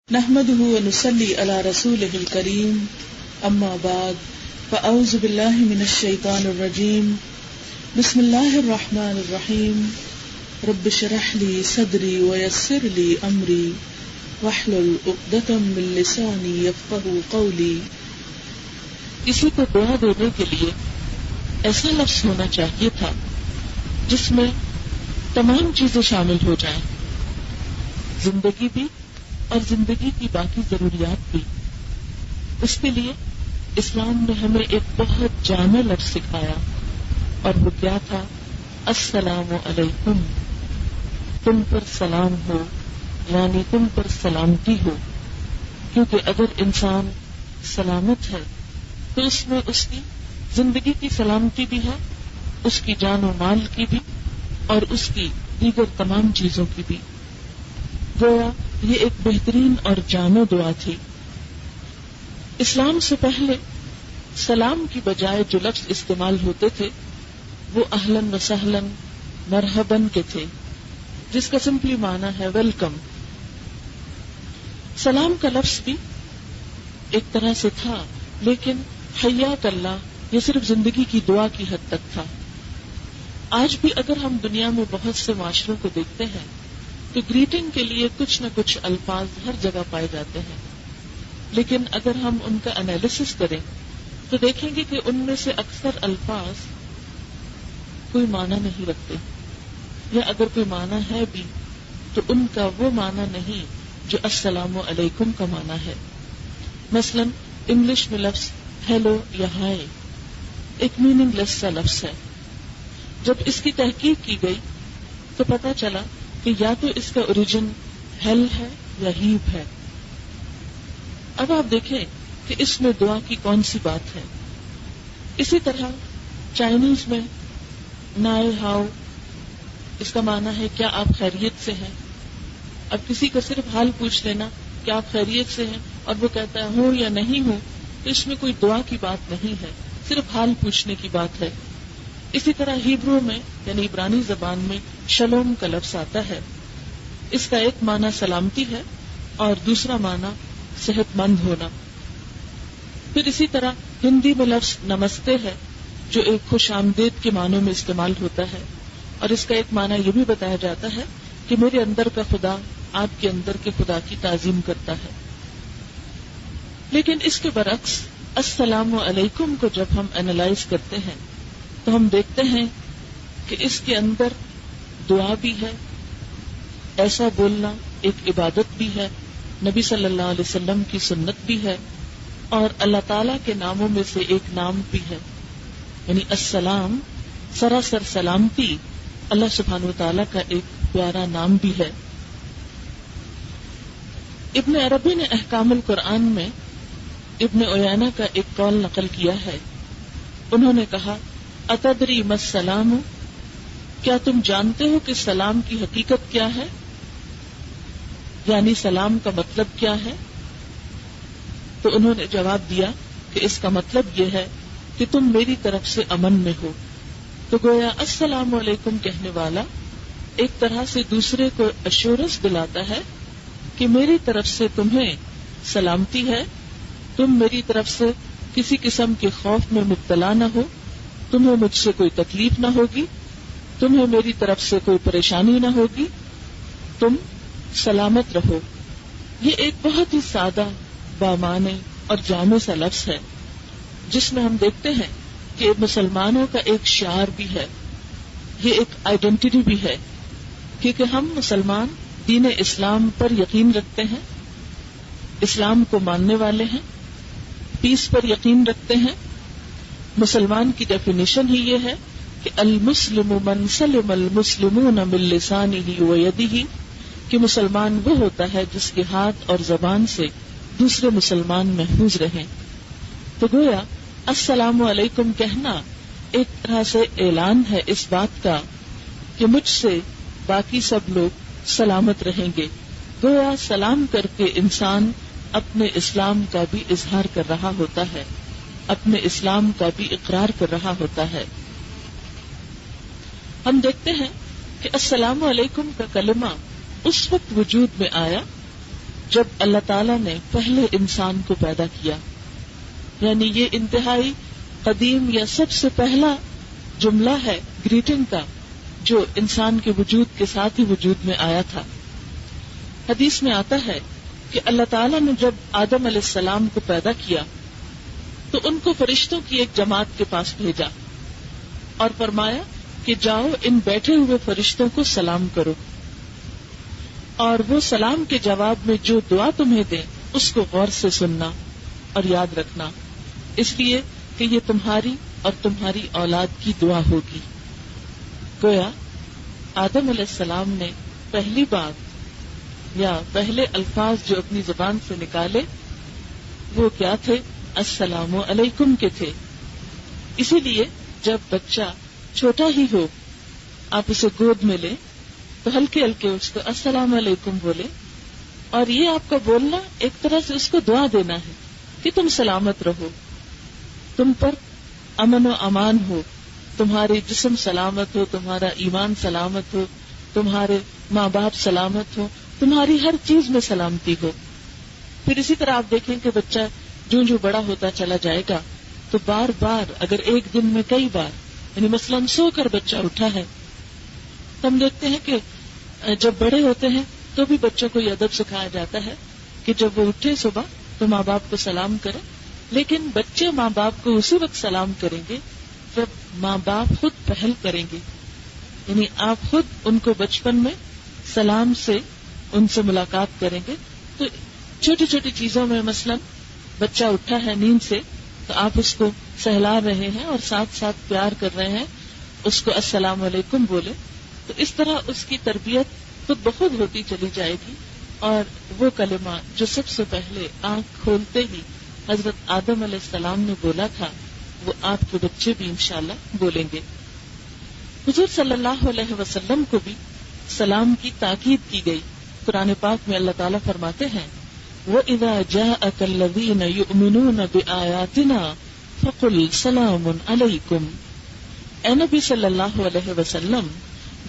نحمده ونصلي على رسوله الكريم اما بعد فاعوذ بالله من الشيطان الرجيم بسم الله الرحمن الرحيم رب اشرح لي صدري ويسر لي امري واحلل عقدة من لساني يفقهوا قولي. کسی کو دعا دینے کے لیے ایسا لفظ ہونا چاہیے تھا جس میں تمام چیزیں شامل ہو جائیں، زندگی بھی اور زندگی کی باقی ضروریات بھی. اس کے لیے اسلام نے ہمیں ایک بہت جامع لفظ سکھایا اور وہ کیا تھا؟ السلام علیکم. تم پر سلام ہو، یعنی تم پر سلامتی ہو، کیونکہ اگر انسان سلامت ہے تو اس میں اس کی زندگی کی سلامتی بھی ہے، اس کی جان و مال کی بھی اور اس کی دیگر تمام چیزوں کی بھی. گویا یہ ایک بہترین اور جامع دعا تھی. اسلام سے پہلے سلام کی بجائے جو لفظ استعمال ہوتے تھے وہ اہلاً و سہلاً مرحباً کے تھے، جس کا سمپلی معنی ہے ویلکم. سلام کا لفظ بھی ایک طرح سے تھا، لیکن حیاک اللہ یہ صرف زندگی کی دعا کی حد تک تھا. آج بھی اگر ہم دنیا میں بہت سے معاشروں کو دیکھتے ہیں تو گریٹنگ کے لیے کچھ نہ کچھ الفاظ ہر جگہ پائے جاتے ہیں، لیکن اگر ہم ان کا انالیسس کریں تو دیکھیں گے کہ ان میں سے اکثر الفاظ کوئی معنی نہیں رکھتے، یا اگر کوئی معنی ہے بھی تو ان کا وہ معنی نہیں جو السلام علیکم کا معنی ہے. مثلا انگلش میں لفظ ہیلو یا ہائے ایک میننگ لیس سا لفظ ہے. جب اس کی تحقیق کی گئی تو پتہ چلا کہ یا تو اس کا اوریجن ہیل ہے یا ہیپ ہے. اب آپ دیکھیں کہ اس میں دعا کی کون سی بات ہے. اسی طرح چائنیز میں نائے ہاؤ، اس کا معنی ہے کیا آپ خیریت سے ہیں. اب کسی کا صرف حال پوچھ لینا کہ آپ خیریت سے ہیں اور وہ کہتا ہے ہوں یا نہیں ہوں، تو اس میں کوئی دعا کی بات نہیں ہے، صرف حال پوچھنے کی بات ہے. اسی طرح ہیبرو میں یعنی عبرانی زبان میں شلوم کا لفظ آتا ہے. اس کا ایک معنی سلامتی ہے اور دوسرا معنی صحت مند ہونا. پھر اسی طرح ہندی میں لفظ نمستے ہے جو ایک خوش آمدید کے معنوں میں استعمال ہوتا ہے، اور اس کا ایک معنی یہ بھی بتایا جاتا ہے کہ میرے اندر کا خدا آپ کے اندر کے خدا کی تعظیم کرتا ہے. لیکن اس کے برعکس السلام علیکم کو جب ہم اینالائز کرتے ہیں تو ہم دیکھتے ہیں کہ اس کے اندر دعا بھی ہے، ایسا بولنا ایک عبادت بھی ہے، نبی صلی اللہ علیہ وسلم کی سنت بھی ہے، اور اللہ تعالیٰ کے ناموں میں سے ایک نام بھی ہے. یعنی السلام سراسر سلامتی اللہ سبحانہ وتعالیٰ کا ایک پیارا نام بھی ہے. ابن عربی نے احکام القرآن میں ابن عیینہ کا ایک قول نقل کیا ہے. انہوں نے کہا اتدری ما السلام، کیا تم جانتے ہو کہ سلام کی حقیقت کیا ہے، یعنی سلام کا مطلب کیا ہے؟ تو انہوں نے جواب دیا کہ اس کا مطلب یہ ہے کہ تم میری طرف سے امن میں ہو. تو گویا السلام علیکم کہنے والا ایک طرح سے دوسرے کو ایشورنس دلاتا ہے کہ میری طرف سے تمہیں سلامتی ہے، تم میری طرف سے کسی قسم کے خوف میں مبتلا نہ ہو، تمہیں مجھ سے کوئی تکلیف نہ ہوگی، تمہیں میری طرف سے کوئی پریشانی نہ ہوگی، تم سلامت رہو. یہ ایک بہت ہی سادہ بامعنی اور جامع سا لفظ ہے جس میں ہم دیکھتے ہیں کہ مسلمانوں کا ایک شعار بھی ہے، یہ ایک آئیڈینٹی بھی ہے، کیونکہ ہم مسلمان دین اسلام پر یقین رکھتے ہیں، اسلام کو ماننے والے ہیں، پیس پر یقین رکھتے ہیں. مسلمان کی ڈیفینیشن ہی یہ ہے کہ المسلم من سلم المسلمون من لسانہ ویدہ، کہ مسلمان وہ ہوتا ہے جس کے ہاتھ اور زبان سے دوسرے مسلمان محفوظ رہیں. تو گویا السلام علیکم کہنا ایک طرح سے اعلان ہے اس بات کا کہ مجھ سے باقی سب لوگ سلامت رہیں گے. گویا سلام کر کے انسان اپنے اسلام کا بھی اظہار کر رہا ہوتا ہے، اپنے اسلام کا بھی اقرار کر رہا ہوتا ہے. ہم دیکھتے ہیں کہ السلام علیکم کا کلمہ اس وقت وجود میں آیا جب اللہ تعالیٰ نے پہلے انسان کو پیدا کیا، یعنی یہ انتہائی قدیم یا سب سے پہلا جملہ ہے گریٹنگ کا جو انسان کے وجود کے ساتھ ہی وجود میں آیا تھا۔ حدیث میں آتا ہے کہ اللہ تعالیٰ نے جب آدم علیہ السلام کو پیدا کیا تو ان کو فرشتوں کی ایک جماعت کے پاس بھیجا اور فرمایا کہ جاؤ ان بیٹھے ہوئے فرشتوں کو سلام کرو، اور وہ سلام کے جواب میں جو دعا تمہیں دیں اس کو غور سے سننا اور یاد رکھنا، اس لیے کہ یہ تمہاری اور تمہاری اولاد کی دعا ہوگی۔ گویا آدم علیہ السلام نے پہلی بات یا پہلے الفاظ جو اپنی زبان سے نکالے وہ کیا تھے؟ السلام علیکم کے تھے۔ اسی لیے جب بچہ چھوٹا ہی ہو آپ اسے گود میں لیں تو ہلکے ہلکے اس کو السلام علیکم بولے، اور یہ آپ کا بولنا ایک طرح سے اس کو دعا دینا ہے کہ تم سلامت رہو، تم پر امن و امان ہو، تمہارے جسم سلامت ہو، تمہارا ایمان سلامت ہو، تمہارے ماں باپ سلامت ہو، تمہاری ہر چیز میں سلامتی ہو۔ پھر اسی طرح آپ دیکھیں کہ بچہ جو بڑا ہوتا چلا جائے گا تو بار بار اگر ایک دن میں کئی بار یعنی مثلاً سو کر بچہ اٹھا ہے تو ہم دیکھتے ہیں کہ جب بڑے ہوتے ہیں تو بھی بچوں کو یہ ادب سکھایا جاتا ہے کہ جب وہ اٹھے صبح تو ماں باپ کو سلام کرے، لیکن بچے ماں باپ کو اسی وقت سلام کریں گے جب ماں باپ خود پہل کریں گے، یعنی آپ خود ان کو بچپن میں سلام سے ان سے ملاقات کریں گے۔ تو چھوٹی چھوٹی چیزوں میں مثلاً بچہ اٹھا ہے نیند سے تو آپ اس کو سہلا رہے ہیں اور ساتھ ساتھ پیار کر رہے ہیں، اس کو السلام علیکم بولے، تو اس طرح اس کی تربیت خود بخود ہوتی چلی جائے گی، اور وہ کلمہ جو سب سے پہلے آنکھ کھولتے ہی حضرت آدم علیہ السلام نے بولا تھا وہ آپ کے بچے بھی انشاءاللہ بولیں گے۔ حضور صلی اللہ علیہ وسلم کو بھی سلام کی تاکید کی گئی۔ قرآن پاک میں اللہ تعالیٰ فرماتے ہیں وَإِذَا جَاءَكَ الَّذِينَ يُؤْمِنُونَ بِآيَاتِنَا فَقُلْ سَلَامٌ عَلَيْكُمْ۔ اے نبی صلی اللہ علیہ وسلم،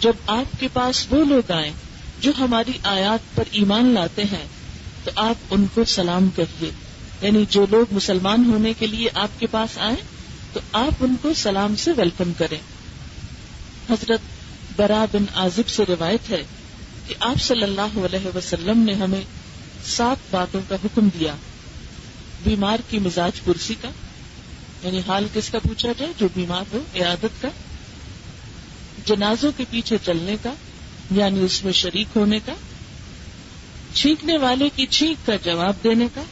جب آپ کے پاس وہ لوگ آئیں جو ہماری آیات پر ایمان لاتے ہیں تو آپ ان کو سلام کہیے، یعنی جو لوگ مسلمان ہونے کے لیے آپ کے پاس آئیں تو آپ ان کو سلام سے ویلکم کریں۔ حضرت برا بن عازب سے روایت ہے کہ آپ صلی اللہ علیہ وسلم نے ہمیں 7 باتوں کا حکم دیا۔ بیمار کی مزاج پرسی کا، یعنی حال کس کا پوچھا جائے؟ جو بیمار ہو، عیادت کا۔ جنازوں کے پیچھے چلنے کا، یعنی اس میں شریک ہونے کا۔ چھینکنے والے کی چھینک کا جواب دینے کا،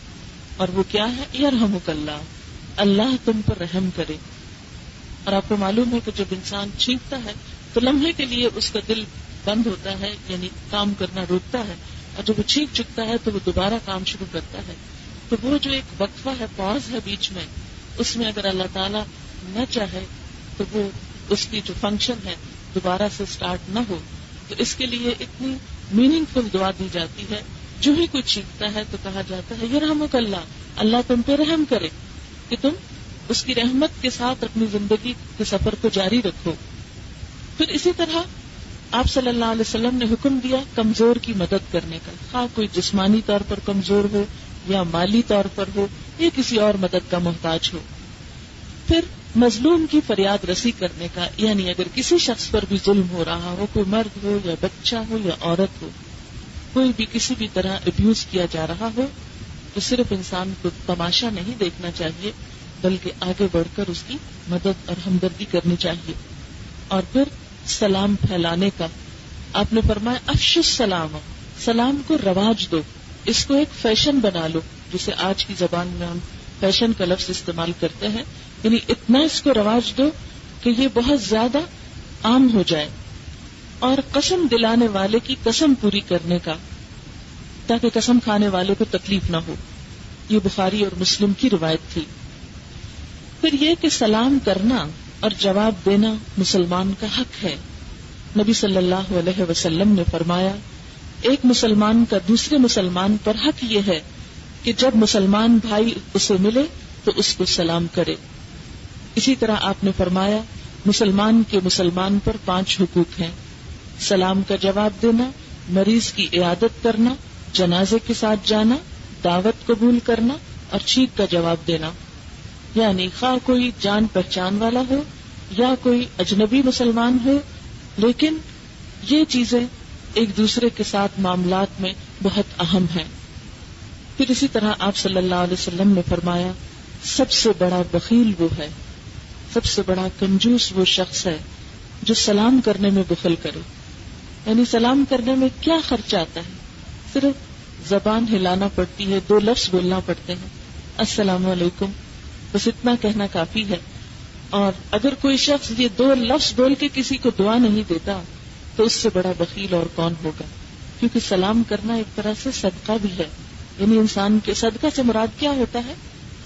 اور وہ کیا ہے؟ یرحمک اللہ، اللہ تم پر رحم کرے۔ اور آپ کو معلوم ہے کہ جب انسان چھینکتا ہے تو لمحے کے لیے اس کا دل بند ہوتا ہے، یعنی کام کرنا روکتا ہے، اور جب وہ چھینک چکتا ہے تو وہ دوبارہ کام شروع کرتا ہے۔ تو وہ جو ایک وقفہ ہے، پاز ہے بیچ میں، اس میں اگر اللہ تعالیٰ نہ چاہے تو وہ اس کی جو فنکشن ہے دوبارہ سے سٹارٹ نہ ہو، تو اس کے لیے اتنی میننگ فل دعا دی جاتی ہے۔ جو ہی کوئی چھینکتا ہے تو کہا جاتا ہے یرحمک اللہ، اللہ تم پہ رحم کرے، کہ تم اس کی رحمت کے ساتھ اپنی زندگی کے سفر کو جاری رکھو۔ پھر اسی طرح آپ صلی اللہ علیہ وسلم نے حکم دیا کمزور کی مدد کرنے کا، خواہ کوئی جسمانی طور پر کمزور ہو یا مالی طور پر ہو یا کسی اور مدد کا محتاج ہو۔ پھر مظلوم کی فریاد رسی کرنے کا، یعنی اگر کسی شخص پر بھی ظلم ہو رہا ہو، کوئی مرد ہو یا بچہ ہو یا عورت ہو، کوئی بھی کسی بھی طرح ابیوز کیا جا رہا ہو، تو صرف انسان کو تماشا نہیں دیکھنا چاہیے بلکہ آگے بڑھ کر اس کی مدد اور ہمدردی کرنی چاہیے۔ اور پھر سلام پھیلانے کا، آپ نے فرمایا افشوا السلام، سلام کو رواج دو، اس کو ایک فیشن بنا لو، جسے آج کی زبان میں ہم فیشن کا لفظ استعمال کرتے ہیں، یعنی اتنا اس کو رواج دو کہ یہ بہت زیادہ عام ہو جائے۔ اور قسم دلانے والے کی قسم پوری کرنے کا، تاکہ قسم کھانے والے کو تکلیف نہ ہو، یہ بخاری اور مسلم کی روایت تھی۔ پھر یہ کہ سلام کرنا اور جواب دینا مسلمان کا حق ہے۔ نبی صلی اللہ علیہ وسلم نے فرمایا ایک مسلمان کا دوسرے مسلمان پر حق یہ ہے کہ جب مسلمان بھائی اسے ملے تو اس کو سلام کرے۔ اسی طرح آپ نے فرمایا مسلمان کے مسلمان پر 5 حقوق ہیں: سلام کا جواب دینا، مریض کی عیادت کرنا، جنازے کے ساتھ جانا، دعوت قبول کرنا اور چھینک کا جواب دینا، یعنی خواہ کوئی جان پہچان والا ہو یا کوئی اجنبی مسلمان ہو، لیکن یہ چیزیں ایک دوسرے کے ساتھ معاملات میں بہت اہم ہیں۔ پھر اسی طرح آپ صلی اللہ علیہ وسلم نے فرمایا سب سے بڑا بخیل وہ ہے، سب سے بڑا کنجوس وہ شخص ہے جو سلام کرنے میں بخل کرے۔ یعنی سلام کرنے میں کیا خرچ آتا ہے، صرف زبان ہلانا پڑتی ہے، 2 لفظ بولنا پڑتے ہیں، السلام علیکم، بس اتنا کہنا کافی ہے۔ اور اگر کوئی شخص یہ 2 لفظ بول کے کسی کو دعا نہیں دیتا تو اس سے بڑا بخیل اور کون ہوگا، کیونکہ سلام کرنا ایک طرح سے صدقہ بھی ہے۔ یعنی انسان کے صدقہ سے مراد کیا ہوتا ہے،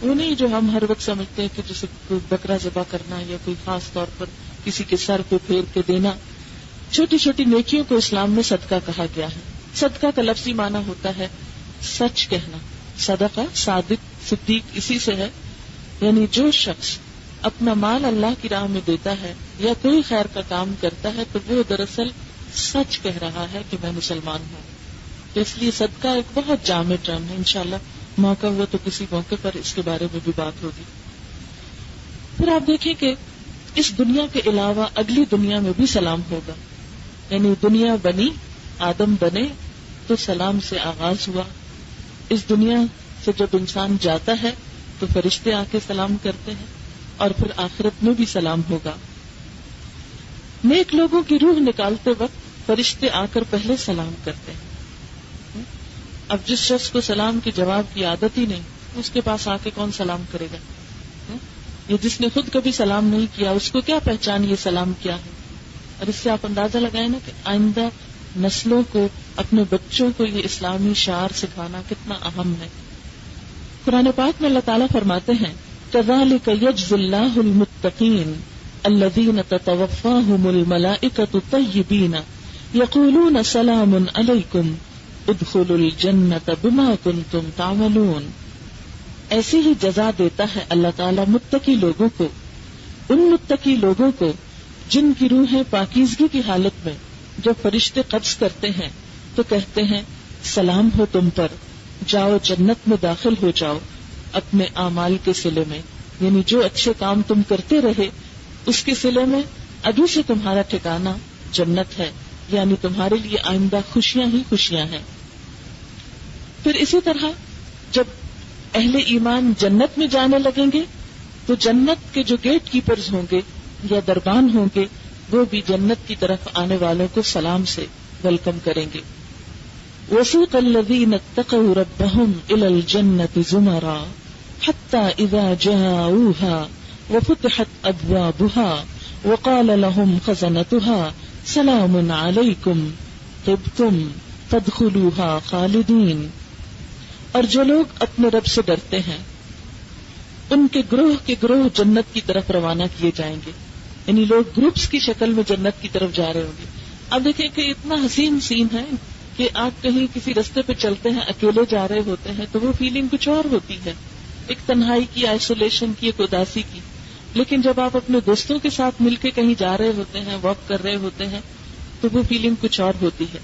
وہ نہیں جو ہم ہر وقت سمجھتے ہیں کہ جیسے کوئی بکرا ذبح کرنا یا کوئی خاص طور پر کسی کے سر پہ پھیر کے دینا۔ چھوٹی چھوٹی نیکیوں کو اسلام میں صدقہ کہا گیا ہے۔ صدقہ کا لفظی معنی ہوتا ہے سچ کہنا، صدقہ صادق صدیق اسی سے ہے، یعنی جو شخص اپنا مال اللہ کی راہ میں دیتا ہے یا کوئی خیر کا کام کرتا ہے تو وہ دراصل سچ کہہ رہا ہے کہ میں مسلمان ہوں۔ تو اس لیے صدقہ ایک بہت جامع ٹرم ہے، انشاءاللہ موقع ہوا تو کسی موقع پر اس کے بارے میں بھی بات ہوگی۔ پھر آپ دیکھیں کہ اس دنیا کے علاوہ اگلی دنیا میں بھی سلام ہوگا، یعنی دنیا بنی، آدم بنے تو سلام سے آغاز ہوا۔ اس دنیا سے جب انسان جاتا ہے تو فرشتے آ کے سلام کرتے ہیں، اور پھر آخرت میں بھی سلام ہوگا۔ نیک لوگوں کی روح نکالتے وقت فرشتے آ کر پہلے سلام کرتے ہیں۔ اب جس شخص کو سلام کی جواب کی عادت ہی نہیں، اس کے پاس آ کے کون سلام کرے گا؟ یا جس نے خود کبھی سلام نہیں کیا اس کو کیا پہچان یہ سلام کیا ہے؟ اور اس سے آپ اندازہ لگائیں نا کہ آئندہ نسلوں کو، اپنے بچوں کو یہ اسلامی شعار سکھانا کتنا اہم ہے۔ قرآن پاک میں اللہ تعالیٰ فرماتے ہیں كذلك يجزي الله المتقين الذين تتوفاهم الملائكة طيبين يقولون سلام عليكم ادخلوا الجنة بما كنتم تعملون۔ ایسی ہی جزا دیتا ہے اللہ تعالیٰ متقی لوگوں کو، ان متقی لوگوں کو جن کی روحیں پاکیزگی کی حالت میں جب فرشتے قبض کرتے ہیں تو کہتے ہیں سلام ہو تم پر، جاؤ جنت میں داخل ہو جاؤ اپنے اعمال کے صلے میں، یعنی جو اچھے کام تم کرتے رہے اس کے صلے میں ابھی سے تمہارا ٹھکانہ جنت ہے، یعنی تمہارے لیے آئندہ خوشیاں ہی خوشیاں ہیں۔ پھر اسی طرح جب اہل ایمان جنت میں جانے لگیں گے تو جنت کے جو گیٹ کیپرز ہوں گے یا دربان ہوں گے وہ بھی جنت کی طرف آنے والوں کو سلام سے ویلکم کریں گے۔ وسیق الذین اتقوا ربهم الى الجنة زمرا حتى اذا جاءوها وفتحت ابوابها وقال لهم خزنتها سلام علیکم طبتم فادخلوها خالدین۔ اور جو لوگ اپنے رب سے ڈرتے ہیں ان کے گروہ جنت کی طرف روانہ کیے جائیں گے، یعنی لوگ گروپس کی شکل میں جنت کی طرف جا رہے ہوں گے۔ اب دیکھیں کہ اتنا حسین سین ہے کہ آپ کہیں کسی رستے پہ چلتے ہیں، اکیلے جا رہے ہوتے ہیں تو وہ فیلنگ کچھ اور ہوتی ہے، ایک تنہائی کی، آئسولیشن کی، ایک اداسی کی۔ لیکن جب آپ اپنے دوستوں کے ساتھ مل کے کہیں جا رہے ہوتے ہیں، واک کر رہے ہوتے ہیں تو وہ فیلنگ کچھ اور ہوتی ہے۔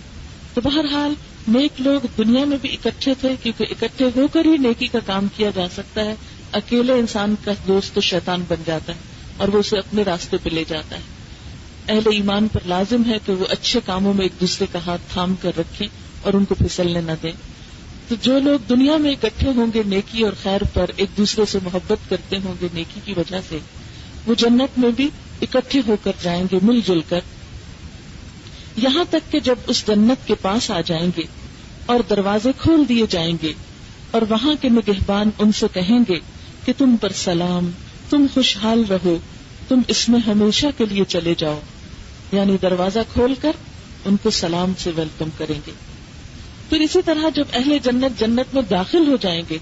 تو بہرحال نیک لوگ دنیا میں بھی اکٹھے تھے کیونکہ اکٹھے ہو کر ہی نیکی کا کام کیا جا سکتا ہے۔ اکیلے انسان کا دوست تو شیطان بن جاتا ہے اور وہ اسے اپنے راستے پہ لے جاتا ہے۔ اہل ایمان پر لازم ہے کہ وہ اچھے کاموں میں ایک دوسرے کا ہاتھ تھام کر رکھیں اور ان کو پھسلنے نہ دیں۔ تو جو لوگ دنیا میں اکٹھے ہوں گے نیکی اور خیر پر، ایک دوسرے سے محبت کرتے ہوں گے نیکی کی وجہ سے، وہ جنت میں بھی اکٹھے ہو کر جائیں گے مل جل کر، یہاں تک کہ جب اس جنت کے پاس آ جائیں گے اور دروازے کھول دیے جائیں گے اور وہاں کے نگہبان ان سے کہیں گے کہ تم پر سلام، تم خوشحال رہو، تم اس میں ہمیشہ کے لیے چلے جاؤ، یعنی دروازہ کھول کر ان کو سلام سے ویلکم کریں گے۔ پھر اسی طرح جب اہل جنت جنت میں داخل ہو جائیں گے،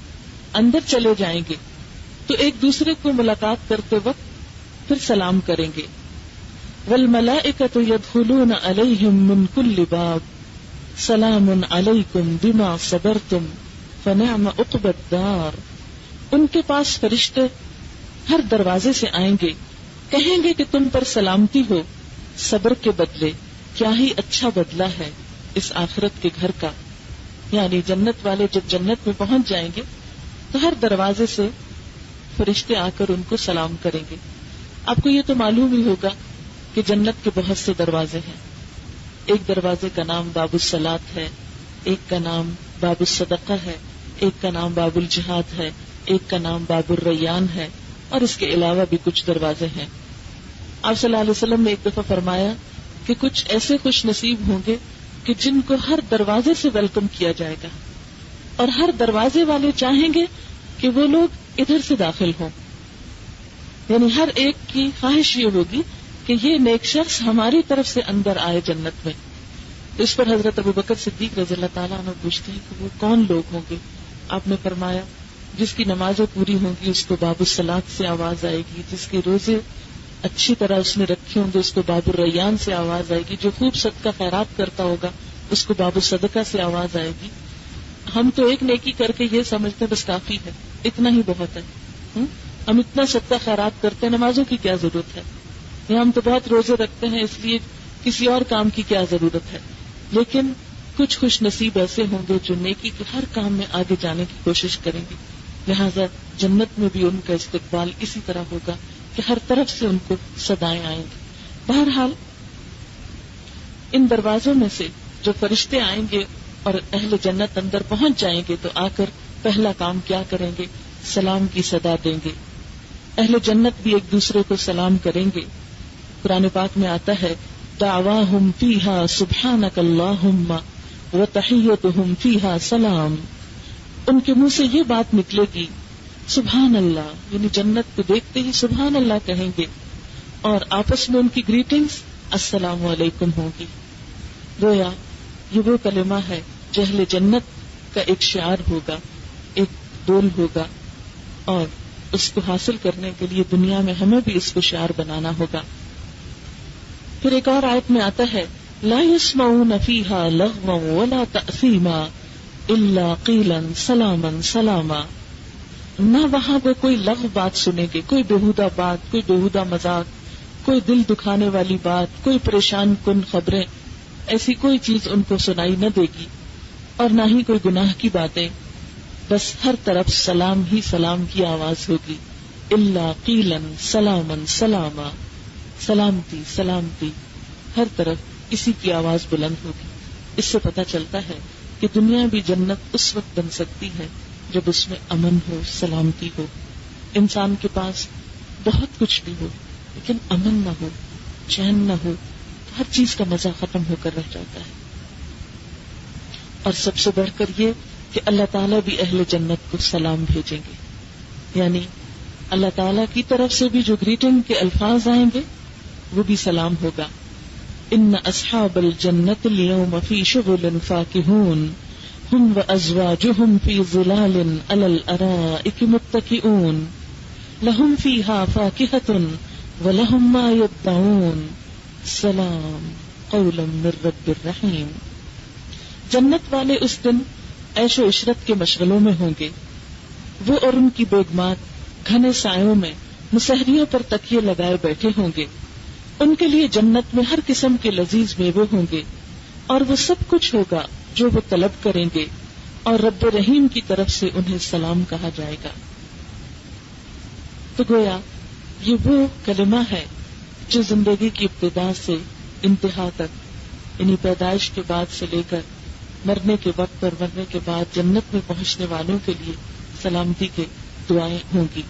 اندر چلے جائیں گے، تو ایک دوسرے کو ملاقات کرتے وقت پھر سلام کریں گے۔ والملائکۃ یدخلون علیہم من کل باب سلام علیکم بما صبرتم فنعم عقبی الدار۔ ان کے پاس فرشتے ہر دروازے سے آئیں گے، کہیں گے کہ تم پر سلامتی ہو، صبر کے بدلے کیا ہی اچھا بدلہ ہے اس آخرت کے گھر کا۔ یعنی جنت والے جب جنت میں پہنچ جائیں گے تو ہر دروازے سے فرشتے آ کر ان کو سلام کریں گے. آپ کو یہ تو معلوم ہی ہوگا کہ جنت کے بہت سے دروازے ہیں. ایک دروازے کا نام باب الصلاۃ ہے، ایک کا نام باب الصدقہ ہے، ایک کا نام باب الجہاد ہے، ایک کا نام باب الریان ہے، اور اس کے علاوہ بھی کچھ دروازے ہیں. آپ صلی اللہ علیہ وسلم نے ایک دفعہ فرمایا کہ کچھ ایسے خوش نصیب ہوں گے کہ جن کو ہر دروازے سے ویلکم کیا جائے گا، اور ہر دروازے والے چاہیں گے کہ وہ لوگ ادھر سے داخل ہوں. یعنی ہر ایک کی خواہش یہ ہوگی کہ یہ نیک شخص ہماری طرف سے اندر آئے جنت میں. تو اس پر حضرت ابوبکر صدیق رضی اللہ تعالیٰ عنہ پوچھتے ہیں کہ وہ کون لوگ ہوں گے؟ آپ نے فرمایا جس کی نمازیں پوری ہوں گی اس کو باب الصلاۃ سے آواز آئے گی، جس کے روزے اچھی طرح اس نے رکھے ہوں گے اس کو باب الریان سے آواز آئے گی، جو خوب صدقہ خیرات کرتا ہوگا اس کو باب الصدقہ سے آواز آئے گی. ہم تو ایک نیکی کر کے یہ سمجھتے ہیں بس کافی ہے، اتنا ہی بہت ہے. ہم اتنا صدقہ خیرات کرتے ہیں، نمازوں کی کیا ضرورت ہے؟ یا ہم تو بہت روزے رکھتے ہیں اس لیے کسی اور کام کی کیا ضرورت ہے؟ لیکن کچھ خوش نصیب ایسے ہوں گے جو نیکی کے ہر کام میں آگے جانے کی کوشش کریں گے. لہذا جنت میں بھی ان کا استقبال اسی طرح ہوگا کہ ہر طرف سے ان کو صدائیں آئیں گی. بہرحال ان دروازوں میں سے جو فرشتے آئیں گے اور اہل جنت اندر پہنچ جائیں گے تو آ کر پہلا کام کیا کریں گے؟ سلام کی صدا دیں گے. اہل جنت بھی ایک دوسرے کو سلام کریں گے. قرآن پاک میں آتا ہے دعواہم فیہا سبحانک اللہم وتحیتہم فیہا سلام. ان کے منہ سے یہ بات نکلے گی سبحان اللہ، یعنی جنت کو دیکھتے ہی سبحان اللہ کہیں گے، اور آپس میں ان کی گریٹنگز السلام علیکم ہوگی. گویا یہ وہ کلمہ ہے جو اہل جنت کا ایک شعار ہوگا، ایک بول ہوگا، اور اس کو حاصل کرنے کے لیے دنیا میں ہمیں بھی اس کو شعار بنانا ہوگا. پھر ایک اور آیت میں آتا ہے لا يسمعون فيها لغوا ولا تأثیما الا قیلا سلاما سلاما. نہ وہاں وہ کوئی لغو بات سنیں گے، کوئی بےہودہ بات، کوئی بےہودہ مذاق، کوئی دل دکھانے والی بات، کوئی پریشان کن خبریں، ایسی کوئی چیز ان کو سنائی نہ دے گی، اور نہ ہی کوئی گناہ کی باتیں. بس ہر طرف سلام ہی سلام کی آواز ہوگی. الا قیلا سلاما سلاما، سلامتی سلامتی، ہر طرف اسی کی آواز بلند ہوگی. اس سے پتہ چلتا ہے کہ دنیا بھی جنت اس وقت بن سکتی ہے جب اس میں امن ہو، سلامتی ہو. انسان کے پاس بہت کچھ بھی ہو لیکن امن نہ ہو، چین نہ ہو، تو ہر چیز کا مزہ ختم ہو کر رہ جاتا ہے. اور سب سے بڑھ کر یہ کہ اللہ تعالیٰ بھی اہل جنت کو سلام بھیجیں گے. یعنی اللہ تعالیٰ کی طرف سے بھی جو گریٹنگ کے الفاظ آئیں گے وہ بھی سلام ہوگا. ان اصحاب الجنت اليوم فی شغل فاکہون ہم وازواجہم فی ظلال علی الارائک متکئون لہم فیہا فاکہۃ ولہم ما یدعون سلام قولا من رب الرحیم. جنت والے اس دن عیش و عشرت کے مشغلوں میں ہوں گے. وہ اور ان کی بیگمات گھنے سایوں میں مسہریوں پر تکیے لگائے بیٹھے ہوں گے. ان کے لیے جنت میں ہر قسم کے لذیذ میوے ہوں گے، اور وہ سب کچھ ہوگا جو وہ طلب کریں گے، اور رب رحیم کی طرف سے انہیں سلام کہا جائے گا. تو گویا یہ وہ کلمہ ہے جو زندگی کی ابتدا سے انتہا تک، یعنی پیدائش کے بعد سے لے کر مرنے کے وقت اور مرنے کے بعد جنت میں پہنچنے والوں کے لیے سلامتی کے دعائیں ہوں گی.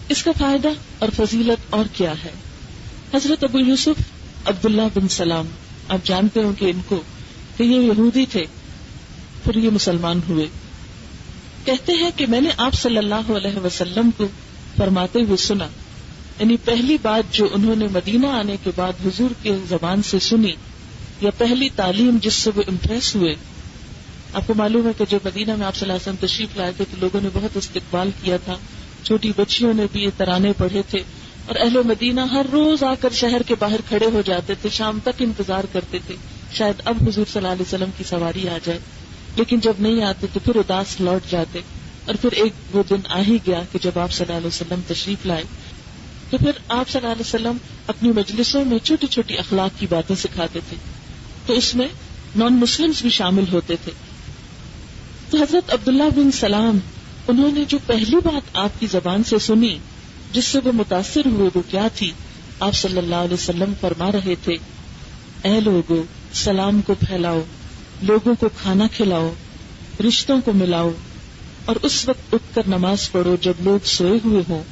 اس کا فائدہ اور فضیلت اور کیا ہے؟ حضرت ابو یوسف عبداللہ بن سلام، آپ جانتے ہوں کہ ان کو کہ یہ یہودی تھے، پھر یہ مسلمان ہوئے. کہتے ہیں کہ میں نے آپ صلی اللہ علیہ وسلم کو فرماتے ہوئے سنا، یعنی پہلی بات جو انہوں نے مدینہ آنے کے بعد حضور کے زبان سے سنی، یا پہلی تعلیم جس سے وہ امپریس ہوئے. آپ کو معلوم ہے کہ جب مدینہ میں آپ صلی اللہ علیہ وسلم تشریف لائے تھے تو لوگوں نے بہت استقبال کیا تھا، چھوٹی بچیوں نے بھی یہ ترانے پڑھے تھے، اور اہل مدینہ ہر روز آ کر شہر کے باہر کھڑے ہو جاتے تھے، شام تک انتظار کرتے تھے شاید اب حضور صلی اللہ علیہ وسلم کی سواری آ جائے. لیکن جب نہیں آتے تو پھر اداس لوٹ جاتے. اور پھر ایک وہ دن آ ہی گیا کہ جب آپ صلی اللہ علیہ وسلم تشریف لائے تو پھر آپ صلی اللہ علیہ وسلم اپنی مجلسوں میں چھوٹی چھوٹی اخلاق کی باتیں سکھاتے تھے. تو اس میں نان مسلمز بھی شامل ہوتے تھے. تو حضرت عبداللہ بن سلام انہوں نے جو پہلی بات آپ کی زبان سے سنی جس سے وہ متاثر ہوئے وہ کیا تھی؟ آپ صلی اللہ علیہ وسلم فرما رہے تھے، اے لوگو سلام کو پھیلاؤ، لوگوں کو کھانا کھلاؤ، رشتوں کو ملاؤ، اور اس وقت اٹھ کر نماز پڑھو جب لوگ سوئے ہوئے ہوں،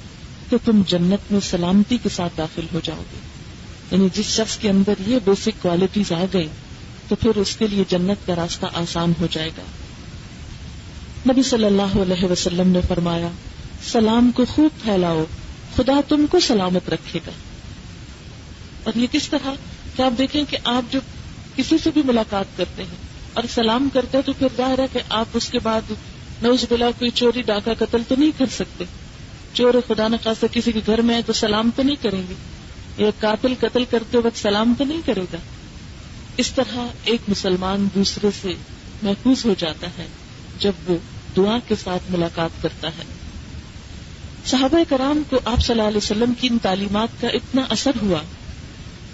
تو تم جنت میں سلامتی کے ساتھ داخل ہو جاؤ گے۔ یعنی جس شخص کے اندر یہ بیسک کوالٹیز آ گئی تو پھر اس کے لیے جنت کا راستہ آسان ہو جائے گا۔ نبی صلی اللہ علیہ وسلم نے فرمایا، سلام کو خوب پھیلاؤ، خدا تم کو سلامت رکھے گا۔ اور یہ کس طرح کہ آپ دیکھیں کہ آپ جب کسی سے بھی ملاقات کرتے ہیں اور سلام کرتے ہیں تو پھر ظاہر ہے کہ آپ اس کے بعد نعوذ باللہ کوئی چوری ڈاکہ قتل تو نہیں کر سکتے۔ چور خدا نخواستہ کسی کے گھر میں ہے تو سلام تو نہیں کریں گے، یا قاتل قتل کرتے وقت سلام تو نہیں کرے گا۔ اس طرح ایک مسلمان دوسرے سے محفوظ ہو جاتا ہے جب وہ دعا کے ساتھ ملاقات کرتا ہے۔ صحابہ کرام کو آپ صلی اللہ علیہ وسلم کی ان تعلیمات کا اتنا اثر ہوا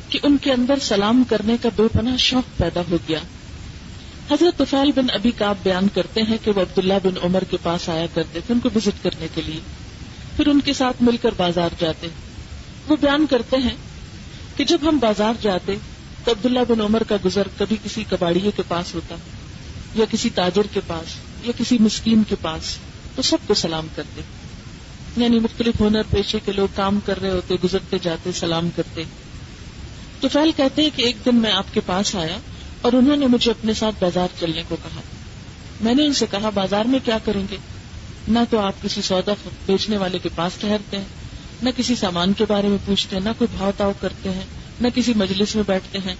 کہ ان کے اندر سلام کرنے کا بے پناہ شوق پیدا ہو گیا۔ حضرت طفیل بن ابی کعب بیان کرتے ہیں کہ وہ عبداللہ بن عمر کے پاس آیا کرتے تھے ان کو وزٹ کرنے کے لیے، پھر ان کے ساتھ مل کر بازار جاتے۔ وہ بیان کرتے ہیں کہ جب ہم بازار جاتے تو عبداللہ بن عمر کا گزر کبھی کسی کباڑیے کے پاس ہوتا یا کسی تاجر کے پاس یا کسی مسکین کے پاس، تو سب کو سلام کرتے، یعنی مختلف ہنر پیشے کے لوگ کام کر رہے ہوتے، گزرتے جاتے سلام کرتے۔ طفیل کہتے ہیں کہ ایک دن میں آپ کے پاس آیا اور انہوں نے مجھے اپنے ساتھ بازار چلنے کو کہا۔ میں نے ان سے کہا بازار میں کیا کریں گے؟ نہ تو آپ کسی سودا بیچنے والے کے پاس ٹھہرتے ہیں، نہ کسی سامان کے بارے میں پوچھتے ہیں، نہ کوئی بھاؤ تاؤ کرتے ہیں، نہ کسی مجلس میں بیٹھتے ہیں۔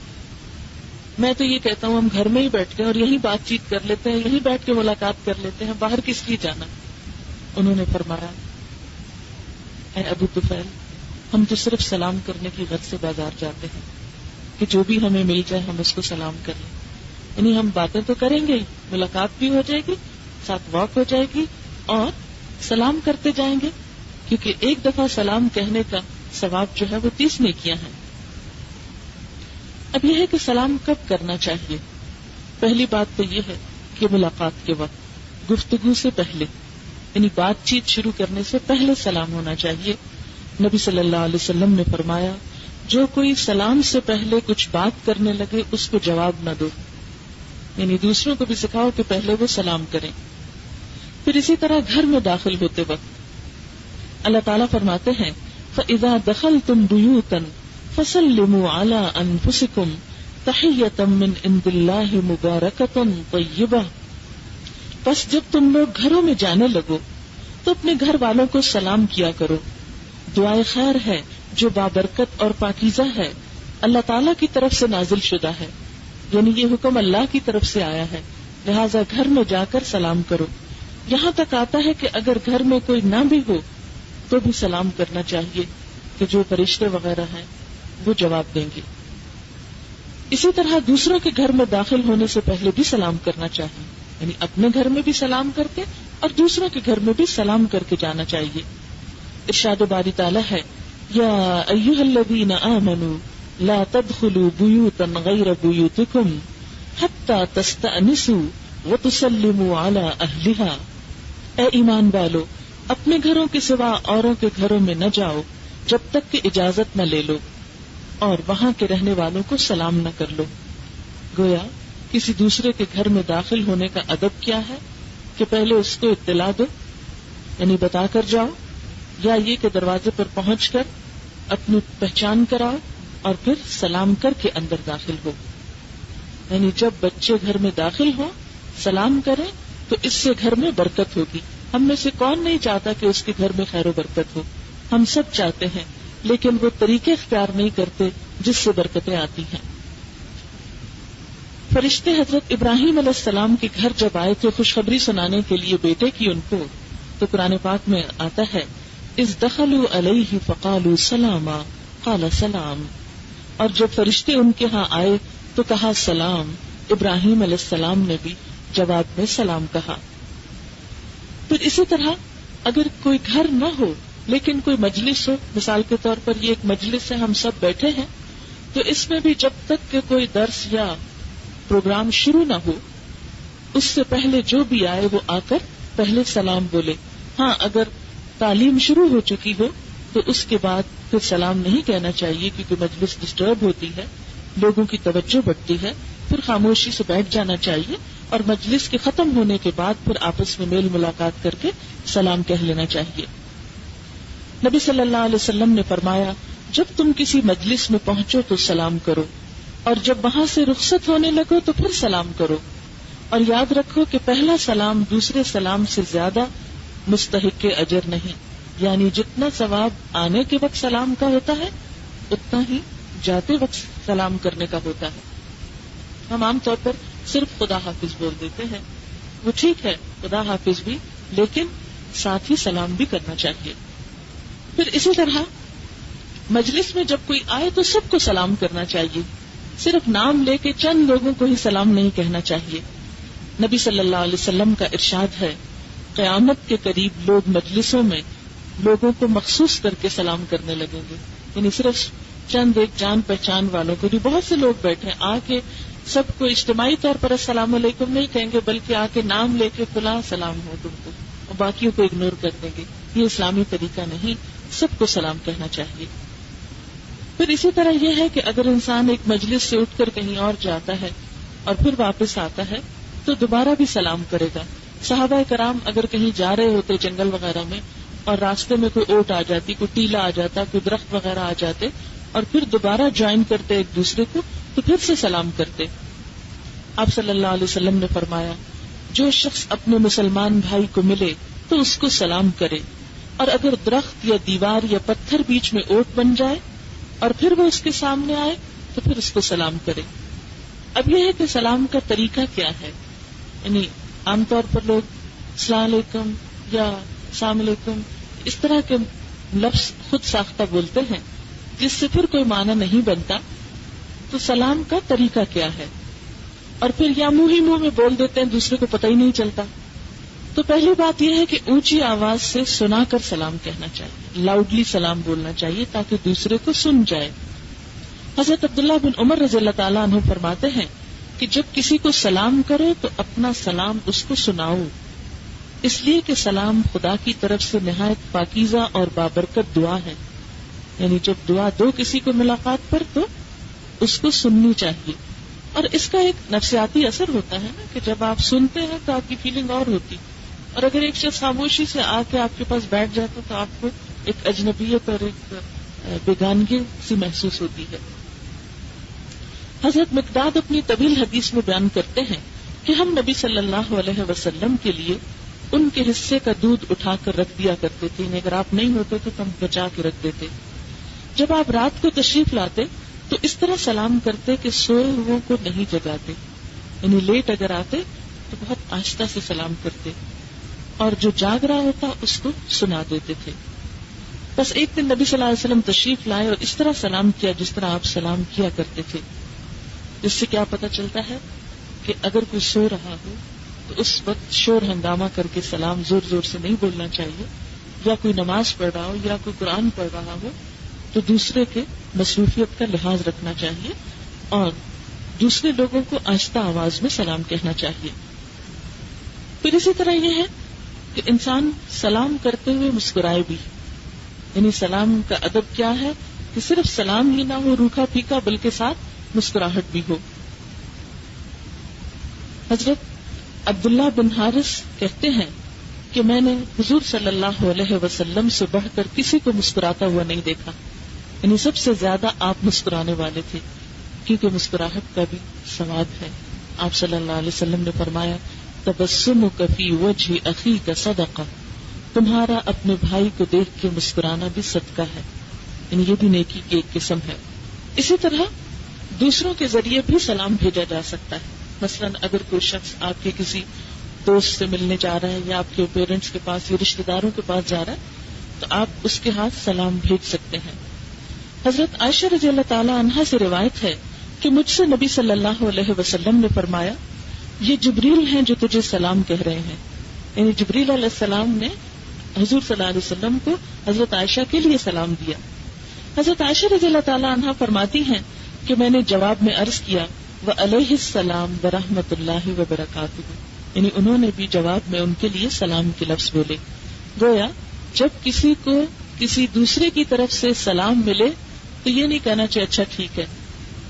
میں تو یہ کہتا ہوں ہم گھر میں ہی بیٹھتے ہیں اور یہی بات چیت کر لیتے ہیں، یہی بیٹھ کے ملاقات کر لیتے ہیں، باہر کس لیے جانا؟ انہوں نے فرمایا، اے ابو طفیل، ہم تو صرف سلام کرنے کی غرض سے بازار جاتے ہیں کہ جو بھی ہمیں مل جائے ہم اس کو سلام کر لیں۔ یعنی ہم باتیں تو کریں گے، ملاقات بھی ہو جائے گی، ساتھ واک ہو جائے گی اور سلام کرتے جائیں گے، کیونکہ ایک دفعہ سلام کہنے کا ثواب جو ہے وہ 30 نیکیاں ہیں۔ اب یہ ہے کہ سلام کب کرنا چاہیے؟ پہلی بات تو یہ ہے کہ ملاقات کے وقت، گفتگو سے پہلے، یعنی بات چیت شروع کرنے سے پہلے سلام ہونا چاہیے۔ نبی صلی اللہ علیہ وسلم نے فرمایا، جو کوئی سلام سے پہلے کچھ بات کرنے لگے اس کو جواب نہ دو، یعنی دوسروں کو بھی سکھاؤ کہ پہلے وہ سلام کریں۔ پھر اسی طرح گھر میں داخل ہوتے وقت اللہ تعالیٰ فرماتے ہیں، فَإِذَا دَخَلْتُمْ بُيُوتًا فَسَلِّمُوا عَلَىٰ أَنفُسِكُمْ تَحِيَّةً مِّنْ عِندِ اللَّهِ مُبَارَكَةً طَيِّبَةً، پس جب تم لوگ گھروں میں جانے لگو تو اپنے گھر والوں کو سلام کیا کرو، دعائے خیر ہے جو بابرکت اور پاکیزہ ہے، اللہ تعالیٰ کی طرف سے نازل شدہ ہے، یعنی یہ حکم اللہ کی طرف سے آیا ہے، لہذا گھر میں جا کر سلام کرو۔ یہاں تک آتا ہے کہ اگر گھر میں کوئی نہ بھی ہو تو بھی سلام کرنا چاہیے کہ جو فرشتے وغیرہ ہیں وہ جواب دیں گے۔ اسی طرح دوسروں کے گھر میں داخل ہونے سے پہلے بھی سلام کرنا چاہیے، یعنی اپنے گھر میں بھی سلام کر کے اور دوسروں کے گھر میں بھی سلام کر کے جانا چاہیے۔ ارشاد باری تعالیٰ ہے، یا ایھا الذین آمنوا لا تدخلوا بیوتا غیر بیوتکم حتی تستأنسوا وتسلموا علی اہلہا، اے ایمان والو، اپنے گھروں کے سوا اوروں کے گھروں میں نہ جاؤ جب تک کہ اجازت نہ لے لو اور وہاں کے رہنے والوں کو سلام نہ کر لو۔ گویا کسی دوسرے کے گھر میں داخل ہونے کا ادب کیا ہے کہ پہلے اس کو اطلاع دو، یعنی بتا کر جاؤ، یا یہ کہ دروازے پر پہنچ کر اپنی پہچان کراؤ اور پھر سلام کر کے اندر داخل ہو۔ یعنی جب بچے گھر میں داخل ہوں سلام کریں تو اس سے گھر میں برکت ہوگی۔ ہم میں سے کون نہیں چاہتا کہ اس کے گھر میں خیر و برکت ہو؟ ہم سب چاہتے ہیں، لیکن وہ طریقے اختیار نہیں کرتے جس سے برکتیں آتی ہیں۔ فرشتے حضرت ابراہیم علیہ السلام کے گھر جب آئے تھے خوشخبری سنانے کے لیے بیٹے کی ان کو، تو قرآن پاک میں آتا ہے، اذ دخلوا علیہ فقالوا سلاما قال سلام، اور جب فرشتے ان کے ہاں آئے تو کہا سلام، ابراہیم علیہ السلام نے بھی جواب میں سلام کہا۔ پھر اسی طرح اگر کوئی گھر نہ ہو لیکن کوئی مجلس ہو، مثال کے طور پر یہ ایک مجلس ہے، ہم سب بیٹھے ہیں، تو اس میں بھی جب تک کہ کوئی درس یا پروگرام شروع نہ ہو اس سے پہلے جو بھی آئے وہ آ کر پہلے سلام بولے. ہاں اگر تعلیم شروع ہو چکی ہو تو اس کے بعد پھر سلام نہیں کہنا چاہیے, کیونکہ مجلس ڈسٹرب ہوتی ہے, لوگوں کی توجہ بڑھتی ہے. پھر خاموشی سے بیٹھ جانا چاہیے اور مجلس کے ختم ہونے کے بعد پھر آپس میں میل ملاقات کر کے سلام کہہ لینا چاہیے. نبی صلی اللہ علیہ وسلم نے فرمایا, جب تم کسی مجلس میں پہنچو تو سلام کرو, اور جب وہاں سے رخصت ہونے لگو تو پھر سلام کرو, اور یاد رکھو کہ پہلا سلام دوسرے سلام سے زیادہ مستحق اجر نہیں, یعنی جتنا ثواب آنے کے وقت سلام کا ہوتا ہے اتنا ہی جاتے وقت سلام کرنے کا ہوتا ہے. ہم عام طور پر صرف خدا حافظ بول دیتے ہیں, وہ ٹھیک ہے خدا حافظ بھی, لیکن ساتھ ہی سلام بھی کرنا چاہیے. پھر اسی طرح مجلس میں جب کوئی آئے تو سب کو سلام کرنا چاہیے, صرف نام لے کے چند لوگوں کو ہی سلام نہیں کہنا چاہیے. نبی صلی اللہ علیہ وسلم کا ارشاد ہے, قیامت کے قریب لوگ مجلسوں میں لوگوں کو مخصوص کر کے سلام کرنے لگیں گے, یعنی صرف چند ایک جان پہچان والوں کو بھی. بہت سے لوگ بیٹھے آ کے سب کو اجتماعی طور پر السلام علیکم نہیں کہیں گے, بلکہ آ کے نام لے کے فلاں سلام ہو تم کو, اور باقیوں کو اگنور کر دیں گے. یہ اسلامی طریقہ نہیں, سب کو سلام کہنا چاہیے. پھر اسی طرح یہ ہے کہ اگر انسان ایک مجلس سے اٹھ کر کہیں اور جاتا ہے اور پھر واپس آتا ہے تو دوبارہ بھی سلام کرے گا. صحابہ کرام اگر کہیں جا رہے ہوتے جنگل وغیرہ میں اور راستے میں کوئی اوٹ آ جاتی, کوئی ٹیلا آ جاتا, کوئی درخت وغیرہ آ جاتے, اور پھر دوبارہ جوائن کرتے ایک دوسرے کو, تو پھر سے سلام کرتے. آپ صلی اللہ علیہ وسلم نے فرمایا, جو شخص اپنے مسلمان بھائی کو ملے تو اس کو سلام کرے, اور اگر درخت یا دیوار یا پتھر بیچ میں اوٹ بن جائے اور پھر وہ اس کے سامنے آئے تو پھر اس کو سلام کرے. اب یہ ہے کہ سلام کا طریقہ کیا ہے, یعنی عام طور پر لوگ السلام علیکم یا السلام علیکم اس طرح کے لفظ خود ساختہ بولتے ہیں جس سے پھر کوئی معنی نہیں بنتا. تو سلام کا طریقہ کیا ہے, اور پھر یا منہ ہی منہ میں بول دیتے ہیں, دوسرے کو پتہ ہی نہیں چلتا. تو پہلی بات یہ ہے کہ اونچی آواز سے سنا کر سلام کہنا چاہیے, لاؤڈلی سلام بولنا چاہیے تاکہ دوسرے کو سن جائے. حضرت عبداللہ بن عمر رضی اللہ تعالیٰ عنہ فرماتے ہیں کہ جب کسی کو سلام کرو تو اپنا سلام اس کو سناؤ, اس لیے کہ سلام خدا کی طرف سے نہایت پاکیزہ اور بابرکت دعا ہے. یعنی جب دعا دو کسی کو ملاقات پر تو اس کو سننی چاہیے. اور اس کا ایک نفسیاتی اثر ہوتا ہے نا کہ جب آپ سنتے ہیں تو آپ کی فیلنگ اور ہوتی, اور اگر ایک شخص خاموشی سے آ کے آپ کے پاس بیٹھ جاتا تو آپ کو ایک اجنبیت اور ایک بیگانگی سی محسوس ہوتی ہے. حضرت مقداد اپنی طویل حدیث میں بیان کرتے ہیں کہ ہم نبی صلی اللہ علیہ وسلم کے لیے ان کے حصے کا دودھ اٹھا کر رکھ دیا کرتے تھے, اگر آپ نہیں ہوتے تو ہم بچا کے رکھ دیتے. جب آپ رات کو تشریف لاتے تو اس طرح سلام کرتے کہ سوئے ہوئوں کو نہیں جگاتے, یعنی لیٹ اگر آتے تو بہت آہستہ سے سلام کرتے, اور جو جاگ رہا ہوتا اس کو سنا دیتے تھے. بس ایک دن نبی صلی اللہ علیہ وسلم تشریف لائے اور اس طرح سلام کیا جس طرح آپ سلام کیا کرتے تھے. اس سے کیا پتہ چلتا ہے کہ اگر کوئی سو رہا ہو تو اس وقت شور ہنگامہ کر کے سلام زور زور سے نہیں بولنا چاہیے, یا کوئی نماز پڑھ رہا ہو یا کوئی قرآن پڑھ رہا ہو تو دوسرے کے مصروفیت کا لحاظ رکھنا چاہیے اور دوسرے لوگوں کو آہستہ آواز میں سلام کہنا چاہیے. پھر اسی طرح یہ ہے کہ انسان سلام کرتے ہوئے مسکرائے بھی, یعنی سلام کا ادب کیا ہے کہ صرف سلام ہی نہ ہو روکھا پھیکا بلکہ ساتھ مسکراہٹ بھی ہو. حضرت عبداللہ بن حارث کہتے ہیں کہ میں نے حضور صلی اللہ علیہ وسلم سے بڑھ کر کسی کو مسکراتا ہوا نہیں دیکھا, یعنی سب سے زیادہ آپ مسکرانے والے تھے, کیونکہ مسکراہٹ کا بھی ثواب ہے. آپ صلی اللہ علیہ وسلم نے فرمایا, تبسمک فی وجہ اخیک صدقہ, تمہارا اپنے بھائی کو دیکھ کے مسکرانا بھی صدقہ ہے, یعنی یہ بھی نیکی کی ایک قسم ہے. اسی طرح دوسروں کے ذریعے بھی سلام بھیجا جا سکتا ہے. مثلا اگر کوئی شخص آپ کے کسی دوست سے ملنے جا رہا ہے یا آپ کے پیرنٹس کے پاس یا رشتے داروں کے پاس جا رہا ہے تو آپ اس کے ہاتھ سلام بھیج سکتے ہیں. حضرت عائشہ رضی اللہ تعالی عنہا سے روایت ہے کہ مجھ سے نبی صلی اللہ علیہ وسلم نے فرمایا, یہ جبریل ہیں جو تجھے سلام کہہ رہے ہیں. یعنی جبریل علیہ السلام نے حضور صلی اللہ علیہ وسلم کو حضرت عائشہ کے لیے سلام دیا. حضرت عائشہ رضی اللہ تعالی عنہا فرماتی ہیں کہ میں نے جواب میں عرض کیا, وعلیہ السلام ورحمۃ اللہ وبرکاتہ, یعنی انہوں نے بھی جواب میں ان کے لیے سلام کے لفظ بولے. گویا جب کسی کو کسی دوسرے کی طرف سے سلام ملے تو یہ نہیں کہنا چاہیے اچھا ٹھیک ہے،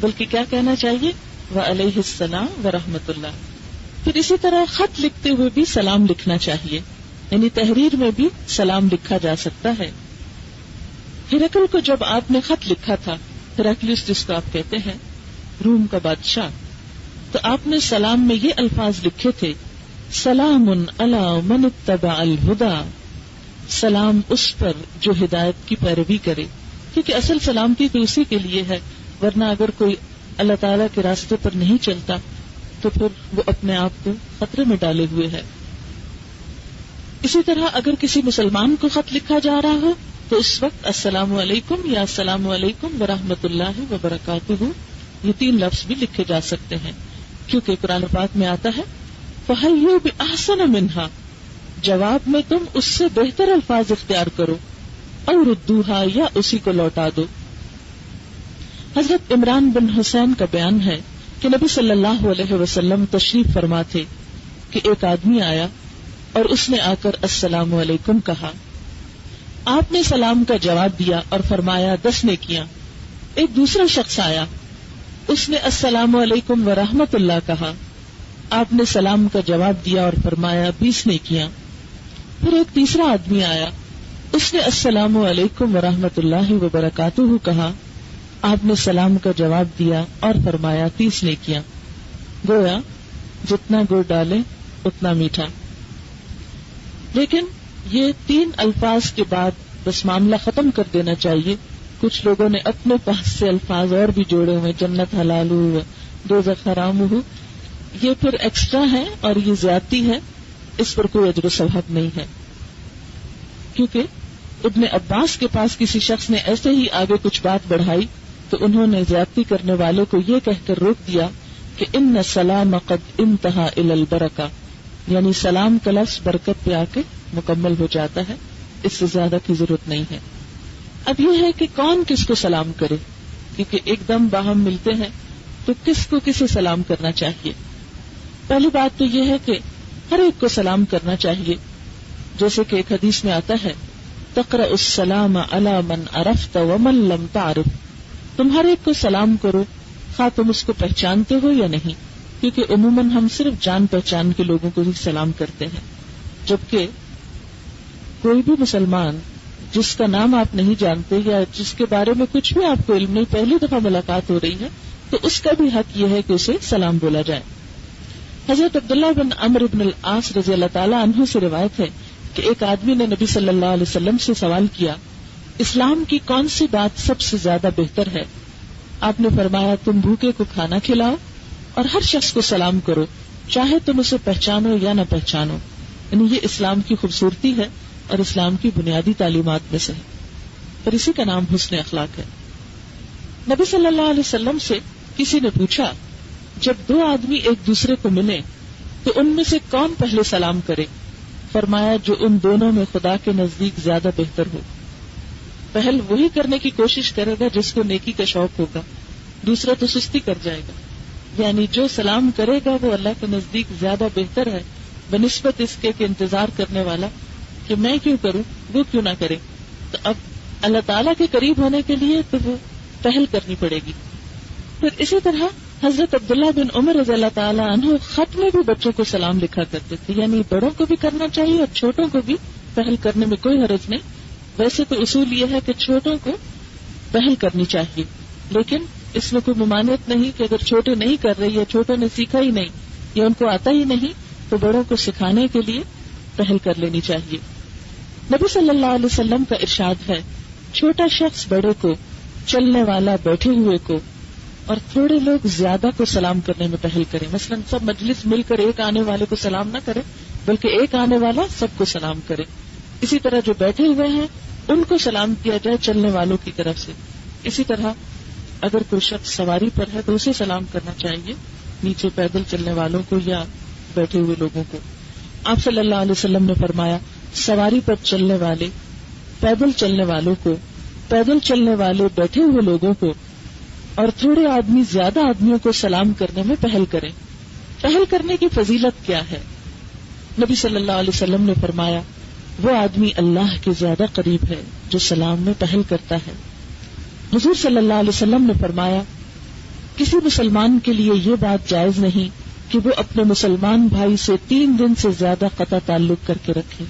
بلکہ کیا کہنا چاہیے؟ وعلیہ السلام ورحمۃ اللہ. پھر اسی طرح خط لکھتے ہوئے بھی سلام لکھنا چاہیے، یعنی تحریر میں بھی سلام لکھا جا سکتا ہے. ہرقل کو جب آپ نے خط لکھا تھا، ہرقلیس جس کو آپ کہتے ہیں روم کا بادشاہ، تو آپ نے سلام میں یہ الفاظ لکھے تھے: سلام علی من اتبع الہدی، سلام اس پر جو ہدایت کی پیروی کرے. کیونکہ اصل سلامتی تو اسی کے لیے ہے، ورنہ اگر کوئی اللہ تعالیٰ کے راستے پر نہیں چلتا تو پھر وہ اپنے آپ کو خطرے میں ڈالے ہوئے ہے. اسی طرح اگر کسی مسلمان کو خط لکھا جا رہا ہو تو اس وقت السلام علیکم یا السلام علیکم ورحمۃ اللہ وبرکاتہ یہ 3 لفظ بھی لکھے جا سکتے ہیں، کیونکہ قرآن پاک میں آتا ہے فَحَيُّوا بِأَحْسَنَ مِنْهَا، جواب میں تم اس سے بہتر الفاظ اختیار کرو، اور ردوها یا اسی کو لوٹا دو. حضرت عمران بن حسین کا بیان ہے کہ نبی صلی اللہ علیہ وسلم تشریف فرما تھے کہ ایک آدمی آیا اور اس نے آ کر السلام علیکم کہا. آپ نے سلام کا جواب دیا اور فرمایا 10 نیکیاں. ایک دوسرا شخص آیا، اس نے السلام علیکم ورحمۃ اللہ کہا. آپ نے سلام کا جواب دیا اور فرمایا 20 نیکیاں. پھر ایک تیسرا آدمی آیا، اس نے السلام علیکم ورحمۃ اللہ وبرکاتہ کہا. آپ نے سلام کا جواب دیا اور فرمایا 30 نیکیاں. گویا جتنا گڑ ڈالے اتنا میٹھا. لیکن یہ 3 الفاظ کے بعد بس معاملہ ختم کر دینا چاہیے. کچھ لوگوں نے اپنے پاس سے الفاظ اور بھی جوڑے ہوئے، جنت حلال ہو، دوزخ حرام ہو. یہ پھر ایکسٹرا ہے اور یہ زیادتی ہے، اس پر کوئی اجر و ثواب نہیں ہے. کیونکہ ابن عباس کے پاس کسی شخص نے ایسے ہی آگے کچھ بات بڑھائی تو انہوں نے زیادتی کرنے والے کو یہ کہہ کر روک دیا کہ ان السلام قد انتہا الی البرکہ، یعنی سلام کا لفظ برکت پہ آ کے مکمل ہو جاتا ہے، اس سے زیادہ کی ضرورت نہیں ہے. اب یہ ہے کہ کون کس کو سلام کرے، کیونکہ ایک دم باہم ملتے ہیں تو کس کو کسے سلام کرنا چاہیے. پہلی بات تو یہ ہے کہ ہر ایک کو سلام کرنا چاہیے، جیسے کہ ایک حدیث میں آتا ہے تقرأ السلام علی من عرفت ومن لم تعرف، تم ہر ایک کو سلام کرو خواہ تم اس کو پہچانتے ہو یا نہیں، کیونکہ عموماً ہم صرف جان پہچان کے لوگوں کو ہی سلام کرتے ہیں. جبکہ کوئی بھی مسلمان جس کا نام آپ نہیں جانتے یا جس کے بارے میں کچھ بھی آپ کو علم نہیں، پہلی دفعہ ملاقات ہو رہی ہے، تو اس کا بھی حق یہ ہے کہ اسے سلام بولا جائے. حضرت عبداللہ بن عمرو بن العاص رضی اللہ تعالیٰ عنہ سے روایت ہے کہ ایک آدمی نے نبی صلی اللہ علیہ وسلم سے سوال کیا اسلام کی کون سی بات سب سے زیادہ بہتر ہے؟ آپ نے فرمایا تم بھوکے کو کھانا کھلاؤ اور ہر شخص کو سلام کرو، چاہے تم اسے پہچانو یا نہ پہچانو. یعنی یہ اسلام کی خوبصورتی ہے اور اسلام کی بنیادی تعلیمات میں سے ہے، اور اسی کا نام حسن اخلاق ہے. نبی صلی اللہ علیہ وسلم سے کسی نے پوچھا جب 2 آدمی ایک دوسرے کو ملے تو ان میں سے کون پہلے سلام کرے؟ فرمایا جو ان دونوں میں خدا کے نزدیک زیادہ بہتر ہو. پہل وہی کرنے کی کوشش کرے گا جس کو نیکی کا شوق ہوگا، دوسرا تو سستی کر جائے گا. یعنی جو سلام کرے گا وہ اللہ کے نزدیک زیادہ بہتر ہے بنسبت اس کے انتظار کرنے والا کہ میں کیوں کروں، وہ کیوں نہ کرے. تو اب اللہ تعالیٰ کے قریب ہونے کے لیے تو وہ پہل کرنی پڑے گی. پھر اسی طرح حضرت عبداللہ بن عمر رضی اللہ تعالیٰ عنہ خط میں بھی بچوں کو سلام لکھا کرتے تھے. یعنی بڑوں کو بھی کرنا چاہیے اور چھوٹوں کو بھی پہل کرنے میں کوئی حرج نہیں. ویسے تو اصول یہ ہے کہ چھوٹوں کو پہل کرنی چاہیے، لیکن اس میں کوئی ممانعت نہیں کہ اگر چھوٹے نہیں کر رہے یا چھوٹوں نے سیکھا ہی نہیں یا ان کو آتا ہی نہیں تو بڑوں کو سکھانے کے لیے پہل کر لینی چاہیے. نبی صلی اللہ علیہ وسلم کا ارشاد ہے چھوٹا شخص بڑے کو، چلنے والا بیٹھے ہوئے کو اور تھوڑے لوگ زیادہ کو سلام کرنے میں پہل کریں. مثلا سب مجلس مل کر ایک آنے والے کو سلام نہ کرے بلکہ ایک آنے والا سب کو سلام کرے. اسی طرح جو بیٹھے ہوئے ہیں ان کو سلام کیا جائے چلنے والوں کی طرف سے. اسی طرح اگر کوئی شخص سواری پر ہے تو اسے سلام کرنا چاہیے، نیچے پیدل چلنے والوں کو یا بیٹھے ہوئے لوگوں کو. آپ صلی اللہ علیہ وسلم نے فرمایا سواری پر چلنے والے، پیدل چلنے والوں کو، پیدل چلنے والے بیٹھے ہوئے لوگوں کو اور تھوڑے آدمی زیادہ آدمیوں کو سلام کرنے میں پہل کریں. پہل کرنے کی فضیلت کیا ہے؟ نبی صلی اللہ علیہ وسلم نے فرمایا وہ آدمی اللہ کے زیادہ قریب ہے جو سلام میں پہل کرتا ہے۔ حضور صلی اللہ علیہ وسلم نے فرمایا کسی مسلمان کے لیے یہ بات جائز نہیں کہ وہ اپنے مسلمان بھائی سے 3 دن سے زیادہ قطع تعلق کر کے رکھے،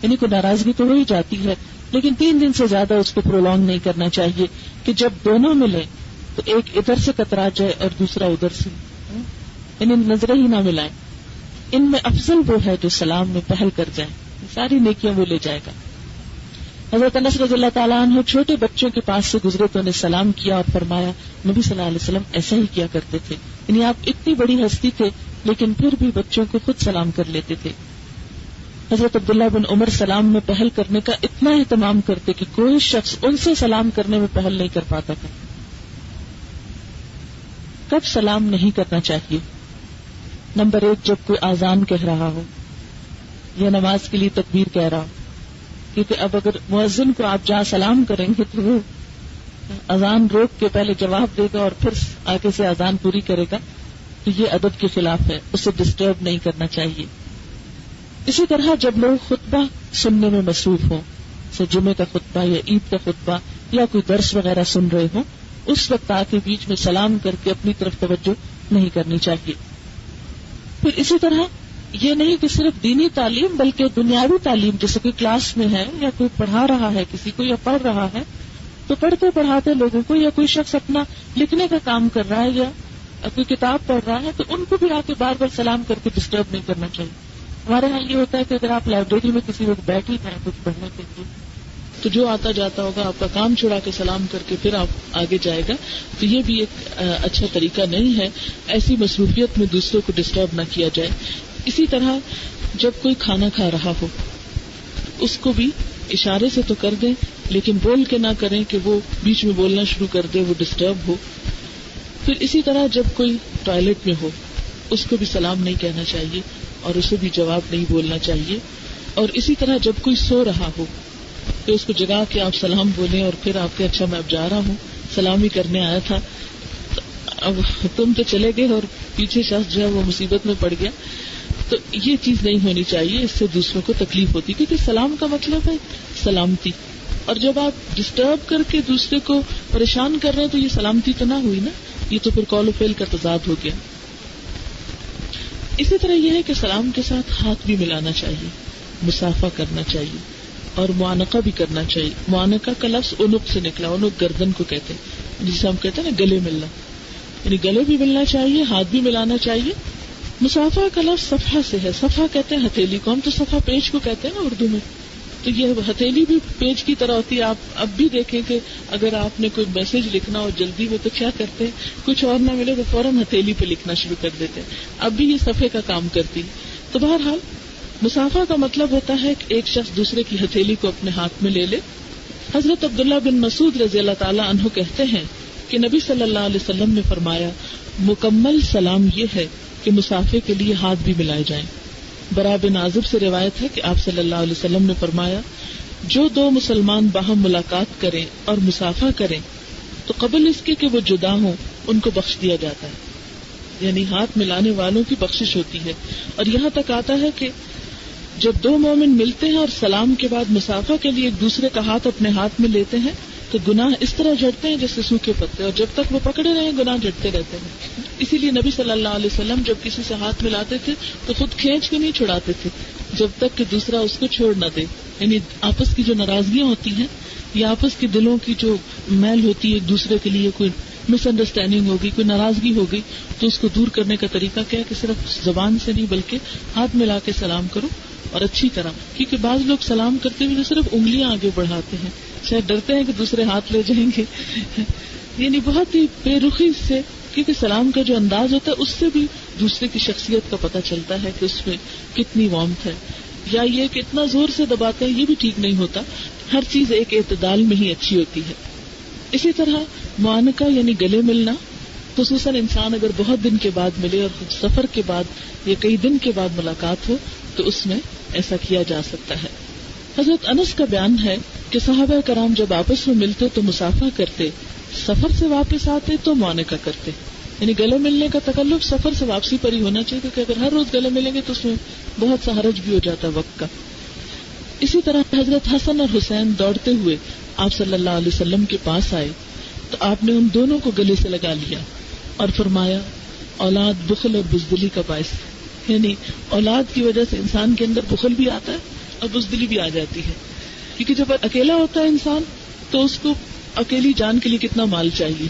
یعنی کوئی ناراضگی تو ہو ہی جاتی ہے لیکن 3 دن سے زیادہ اس کو پرولونگ نہیں کرنا چاہیے کہ جب دونوں ملیں تو ایک ادھر سے کترا جائے اور دوسرا ادھر سے، یعنی نظریں ہی نہ ملائیں۔ ان میں افضل وہ ہے جو سلام میں پہل کر جائے، ساری نیکیاں وہ لے جائے گا۔ حضرت انس رضی اللہ تعالیٰ عنہ چھوٹے بچوں کے پاس سے گزرے تو انہیں سلام کیا اور فرمایا نبی صلی اللہ علیہ وسلم ایسا ہی کیا کرتے تھے، یعنی آپ اتنی بڑی ہستی تھے لیکن پھر بھی بچوں کو خود سلام کر لیتے تھے۔ حضرت عبداللہ بن عمر سلام میں پہل کرنے کا اتنا اہتمام کرتے کہ کوئی شخص ان سے سلام کرنے میں پہل نہیں کر پاتا تھا۔ کب سلام نہیں کرنا چاہیے؟ نمبر 1، جب کوئی اذان کہہ رہا ہو یا نماز کے لیے تکبیر کہہ رہا ہو، کیونکہ اب اگر مؤذن کو آپ جہاں سلام کریں گے تو وہ اذان روک کے پہلے جواب دے گا اور پھر آگے سے اذان پوری کرے گا، تو یہ ادب کے خلاف ہے، اسے ڈسٹرب نہیں کرنا چاہیے۔ اسی طرح جب لوگ خطبہ سننے میں مصروف ہوں، جیسے جمعے کا خطبہ یا عید کا خطبہ یا کوئی درس وغیرہ سن رہے ہوں، اس وقت آ کے بیچ میں سلام کر کے اپنی طرف توجہ نہیں کرنی چاہیے۔ پھر اسی طرح یہ نہیں کہ صرف دینی تعلیم بلکہ دنیاوی تعلیم، جیسے کوئی کلاس میں ہے یا کوئی پڑھا رہا ہے کسی کو یا پڑھ رہا ہے، تو پڑھتے پڑھاتے لوگوں کو، یا کوئی شخص اپنا لکھنے کا کام کر رہا ہے یا کوئی کتاب پڑھ رہا ہے، تو ان کو بھی آ کے بار بار سلام کر کے ڈسٹرب نہیں کرنا چاہیے۔ ہمارے یہاں یہ ہوتا ہے کہ اگر آپ لائبریری میں کسی وقت بیٹھے ہیں کچھ پڑھنے کے لیے، تو جو آتا جاتا ہوگا آپ کا کام چھڑا کے سلام کر کے پھر آپ آگے جائے گا، تو یہ بھی ایک اچھا طریقہ نہیں ہے۔ ایسی مصروفیت میں دوسروں کو ڈسٹرب نہ کیا جائے۔ اسی طرح جب کوئی کھانا کھا رہا ہو اس کو بھی اشارے سے تو کر دیں لیکن بول کے نہ کریں کہ وہ بیچ میں بولنا شروع کر دے، وہ ڈسٹرب ہو۔ پھر اسی طرح جب کوئی ٹوائلٹ میں ہو اس کو بھی سلام نہیں کہنا چاہیے اور اسے بھی جواب نہیں بولنا چاہیے۔ اور اسی طرح جب کوئی سو رہا ہو تو اس کو جگا کے آپ سلام بولیں اور پھر آپ کے اچھا میں اب جا رہا ہوں، سلام ہی کرنے آیا تھا، اب تم تو چلے گئے اور پیچھے شخص جو ہے وہ مصیبت میں پڑ گیا، تو یہ چیز نہیں ہونی چاہیے، اس سے دوسروں کو تکلیف ہوتی، کیونکہ سلام کا مطلب ہے سلامتی، اور جب آپ ڈسٹرب کر کے دوسرے کو پریشان کر رہے ہیں تو یہ سلامتی تو نہ ہوئی نا، یہ تو پھر کال و فیل کا تضاد ہو گیا۔ اسی طرح یہ ہے کہ سلام کے ساتھ ہاتھ بھی ملانا چاہیے، مصافحہ کرنا چاہیے اور معانقہ بھی کرنا چاہیے۔ معانقہ کا لفظ عنق سے نکلا، عنق گردن کو کہتے ہیں، جسے ہم کہتے ہیں نا گلے ملنا، یعنی گلے بھی ملنا چاہیے، ہاتھ بھی ملانا چاہیے۔ مصافحہ کا لفظ صفحہ سے ہے، صفحہ کہتے ہیں ہتھیلی کو، ہم تو صفحہ پیج کو کہتے ہیں نا اردو میں، تو یہ ہتھیلی بھی پیج کی طرح ہوتی ہے۔ آپ اب بھی دیکھیں کہ اگر آپ نے کوئی میسج لکھنا ہو جلدی میں تو کیا کرتے ہیں، کچھ اور نہ ملے تو فوراً ہتھیلی پہ لکھنا شروع کر دیتے ہیں، اب بھی یہ صفحے کا کام کرتی۔ تو بہرحال مصافحہ کا مطلب ہوتا ہے کہ ایک شخص دوسرے کی ہتھیلی کو اپنے ہاتھ میں لے لے۔ حضرت عبداللہ بن مسعود رضی اللہ تعالیٰ عنہ کہتے ہیں کہ نبی صلی اللہ علیہ وسلم نے فرمایا مکمل سلام یہ ہے کہ مصافحے کے لیے ہاتھ بھی ملائے جائیں۔ برا بن عازب سے روایت ہے کہ آپ صلی اللہ علیہ وسلم نے فرمایا جو 2 مسلمان باہم ملاقات کریں اور مصافحہ کریں تو قبل اس کے کہ وہ جدا ہوں ان کو بخش دیا جاتا ہے، یعنی ہاتھ ملانے والوں کی بخشش ہوتی ہے۔ اور یہاں تک آتا ہے کہ جب 2 مومن ملتے ہیں اور سلام کے بعد مصافحہ کے لیے ایک دوسرے کا ہاتھ اپنے ہاتھ میں لیتے ہیں تو گناہ اس طرح جھڑتے ہیں جیسے سوکھے پتے، اور جب تک وہ پکڑے رہے گناہ جھڑتے رہتے ہیں۔ اسی لیے نبی صلی اللہ علیہ وسلم جب کسی سے ہاتھ ملاتے تھے تو خود کھینچ کے نہیں چھڑاتے تھے جب تک کہ دوسرا اس کو چھوڑ نہ دے، یعنی آپس کی جو ناراضگیاں ہوتی ہیں یا آپس کے دلوں کی جو میل ہوتی ہے ایک دوسرے کے لیے، کوئی مس انڈرسٹینڈنگ ہوگی، کوئی ناراضگی ہوگی، تو اس کو دور کرنے کا طریقہ کیا ہے کہ صرف زبان سے نہیں بلکہ ہاتھ ملا کے سلام کرو اور اچھی طرح، کیونکہ بعض لوگ سلام کرتے ہوئے صرف انگلیاں آگے بڑھاتے ہیں، شاید ڈرتے ہیں کہ دوسرے ہاتھ لے جائیں گے، یعنی بہت ہی بے رخی سے، کیونکہ سلام کا جو انداز ہوتا ہے اس سے بھی دوسرے کی شخصیت کا پتہ چلتا ہے کہ اس میں کتنی وارمتھ ہے، یا یہ کہ اتنا زور سے دباتے ہیں یہ بھی ٹھیک نہیں ہوتا، ہر چیز ایک اعتدال میں ہی اچھی ہوتی ہے۔ اسی طرح معانقہ یعنی گلے ملنا، خصوصاً انسان اگر بہت دن کے بعد ملے اور سفر کے بعد یا کئی دن کے بعد ملاقات ہو تو اس میں ایسا کیا جا سکتا ہے۔ حضرت انس کا بیان ہے کہ صحابہ کرام جب آپس میں ملتے تو مصافحہ کرتے، سفر سے واپس آتے تو معانقہ کرتے، یعنی گلے ملنے کا تکلف سفر سے واپسی پر ہی ہونا چاہیے، کیونکہ اگر ہر روز گلے ملیں گے تو اس میں بہت سا حرج بھی ہو جاتا ہے وقت کا. اسی طرح حضرت حسن اور حسین دوڑتے ہوئے آپ صلی اللہ علیہ وسلم کے پاس آئے تو آپ نے ان دونوں کو گلے سے لگا لیا اور فرمایا اولاد بخل اور بزدلی کا باعث، یعنی اولاد کی وجہ سے انسان کے اندر بخل بھی آتا ہے اور بزدلی بھی آ جاتی ہے، کیونکہ جب اکیلا ہوتا ہے انسان تو اس کو اکیلی جان کے لیے کتنا مال چاہیے،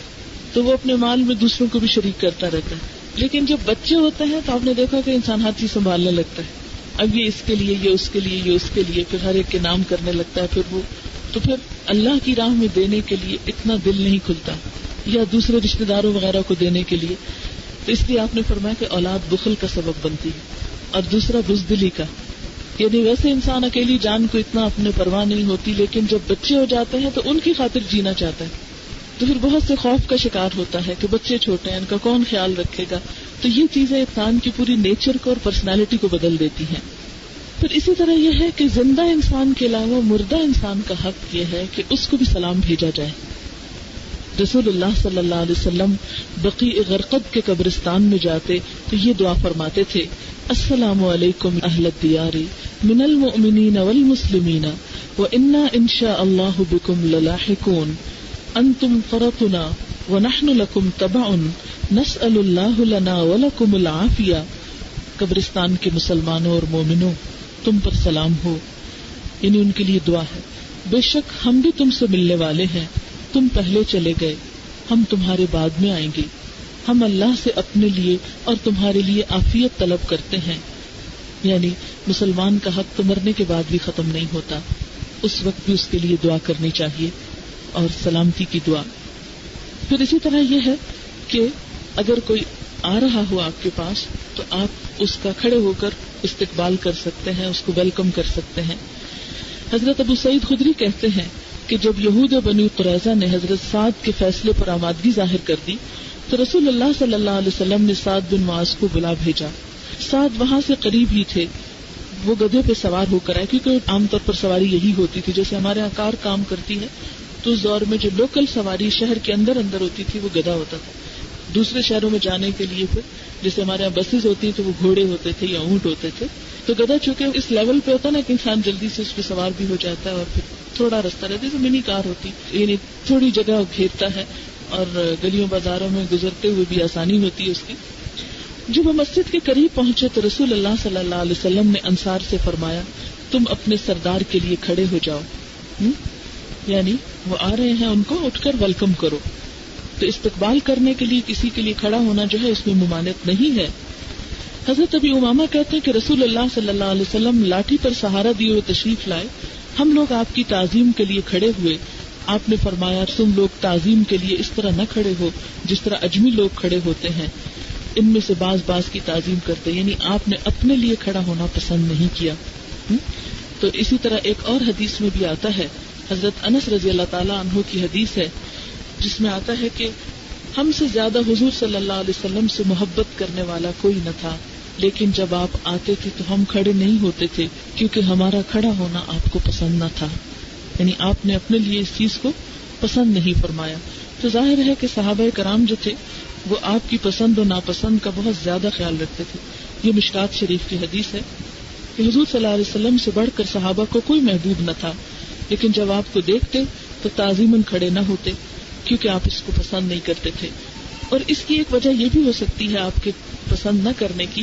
تو وہ اپنے مال میں دوسروں کو بھی شریک کرتا رہتا ہے. لیکن جب بچے ہوتے ہیں تو آپ نے دیکھا کہ انسان ہر چیز سنبھالنے لگتا ہے، اب یہ اس کے لیے، یہ اس کے لیے، یہ اس کے لیے، پھر ہر ایک کے نام کرنے لگتا ہے، پھر اللہ کی راہ میں دینے کے لیے اتنا دل نہیں کھلتا، یا دوسرے رشتہ داروں وغیرہ کو دینے کے لیے. تو اس لیے آپ نے فرمایا کہ اولاد بخل کا سبب بنتی ہے. اور دوسرا بزدلی کا، یعنی ویسے انسان اکیلی جان کو اتنا اپنے پرواہ نہیں ہوتی، لیکن جب بچے ہو جاتے ہیں تو ان کی خاطر جینا چاہتا ہے، تو پھر بہت سے خوف کا شکار ہوتا ہے کہ بچے چھوٹے ہیں، ان کا کون خیال رکھے گا. تو یہ چیزیں انسان کی پوری نیچر کو اور پرسنالٹی کو بدل دیتی ہیں. پھر اسی طرح یہ ہے کہ زندہ انسان کے علاوہ مردہ انسان کا حق یہ ہے کہ اس کو بھی سلام بھیجا جائے. رسول اللہ صلی اللہ علیہ وسلم بقیع غرقد کے قبرستان میں جاتے تو یہ دعا فرماتے تھے، السلام علیکم اہل الدیار من المؤمنین والمسلمین وإنا انشاء اللہ بکم للاحقون انتم فرطنا ونحن لکم تبع نسأل اللہ لنا ولکم العافیہ. قبرستان کے مسلمانوں اور مومنوں، تم پر سلام ہو، یعنی ان کے لیے دعا ہے. بے شک ہم بھی تم سے ملنے والے ہیں، تم پہلے چلے گئے، ہم تمہارے بعد میں آئیں گے. ہم اللہ سے اپنے لیے اور تمہارے لیے عافیت طلب کرتے ہیں. یعنی مسلمان کا حق تو مرنے کے بعد بھی ختم نہیں ہوتا، اس وقت بھی اس کے لیے دعا کرنی چاہیے اور سلامتی کی دعا. پھر اسی طرح یہ ہے کہ اگر کوئی آ رہا ہو آپ کے پاس تو آپ اس کا کھڑے ہو کر استقبال کر سکتے ہیں، اس کو ویلکم کر سکتے ہیں. حضرت ابو سعید خدری کہتے ہیں کہ جب یہود بنی قریظہ نے حضرت سعد کے فیصلے پر آمادگی ظاہر کر دی تو رسول اللہ صلی اللہ علیہ وسلم نے سعد بن معاذ کو بلا بھیجا. سعد وہاں سے قریب ہی تھے، وہ گدھے پہ سوار ہو کر آئے، کیونکہ عام طور پر سواری یہی ہوتی تھی. جیسے ہمارے یہاں کار کام کرتی ہے تو اس دور میں جو لوکل سواری شہر کے اندر ہوتی تھی وہ گدھا ہوتا تھا. دوسرے شہروں میں جانے کے لیے پھر جیسے ہمارے یہاں بسز ہوتی ہیں تو وہ گھوڑے ہوتے تھے یا اونٹ ہوتے تھے. تو گدھا چونکہ اس لیول پہ ہوتا نا کہ انسان جلدی سے اس پہ سوار بھی ہو جاتا ہے اور پھر تھوڑا رستہ رہتا ہے. منی کار ہوتی، یعنی تھوڑی جگہ گھیرتا ہے اور گلیوں بازاروں میں گزرتے ہوئے بھی آسانی ہوتی ہے اس کی. جب وہ مسجد کے قریب پہنچے تو رسول اللہ صلی اللہ علیہ وسلم نے انصار سے فرمایا، تم اپنے سردار کے لیے کھڑے ہو جاؤ. یعنی وہ آ رہے ہیں، ان کو اٹھ کر ویلکم کرو. تو استقبال کرنے کے لیے کسی کے لیے کھڑا ہونا جو ہے اس میں ممانعت نہیں ہے. حضرت ابی امامہ کہتے ہیں کہ رسول اللہ صلی اللہ علیہ وسلم لاٹھی پر سہارا دیے ہوئے تشریف لائے. ہم لوگ آپ کی تعظیم کے لیے کھڑے ہوئے. آپ نے فرمایا، تم لوگ تعظیم کے لیے اس طرح نہ کھڑے ہو جس طرح اجمی لوگ کھڑے ہوتے ہیں، ان میں سے بعض کی تعظیم کرتے. یعنی آپ نے اپنے لیے کھڑا ہونا پسند نہیں کیا. تو اسی طرح ایک اور حدیث میں بھی آتا ہے، حضرت انس رضی اللہ تعالیٰ عنہ کی حدیث ہے جس میں آتا ہے کہ ہم سے زیادہ حضور صلی اللہ علیہ وسلم سے محبت کرنے والا کوئی نہ تھا، لیکن جب آپ آتے تھے تو ہم کھڑے نہیں ہوتے تھے کیونکہ ہمارا کھڑا ہونا آپ کو پسند نہ تھا. یعنی آپ نے اپنے لیے اس چیز کو پسند نہیں فرمایا. تو ظاہر ہے کہ صحابہ کرام جو تھے وہ آپ کی پسند و ناپسند کا بہت زیادہ خیال رکھتے تھے. یہ مشکات شریف کی حدیث ہے کہ حضور صلی اللہ علیہ وسلم سے بڑھ کر صحابہ کو کوئی محبوب نہ تھا، لیکن جب آپ کو دیکھتے تو تعظیماً کھڑے نہ ہوتے کیونکہ آپ اس کو پسند نہیں کرتے تھے. اور اس کی ایک وجہ یہ بھی ہو سکتی ہے آپ کے پسند نہ کرنے کی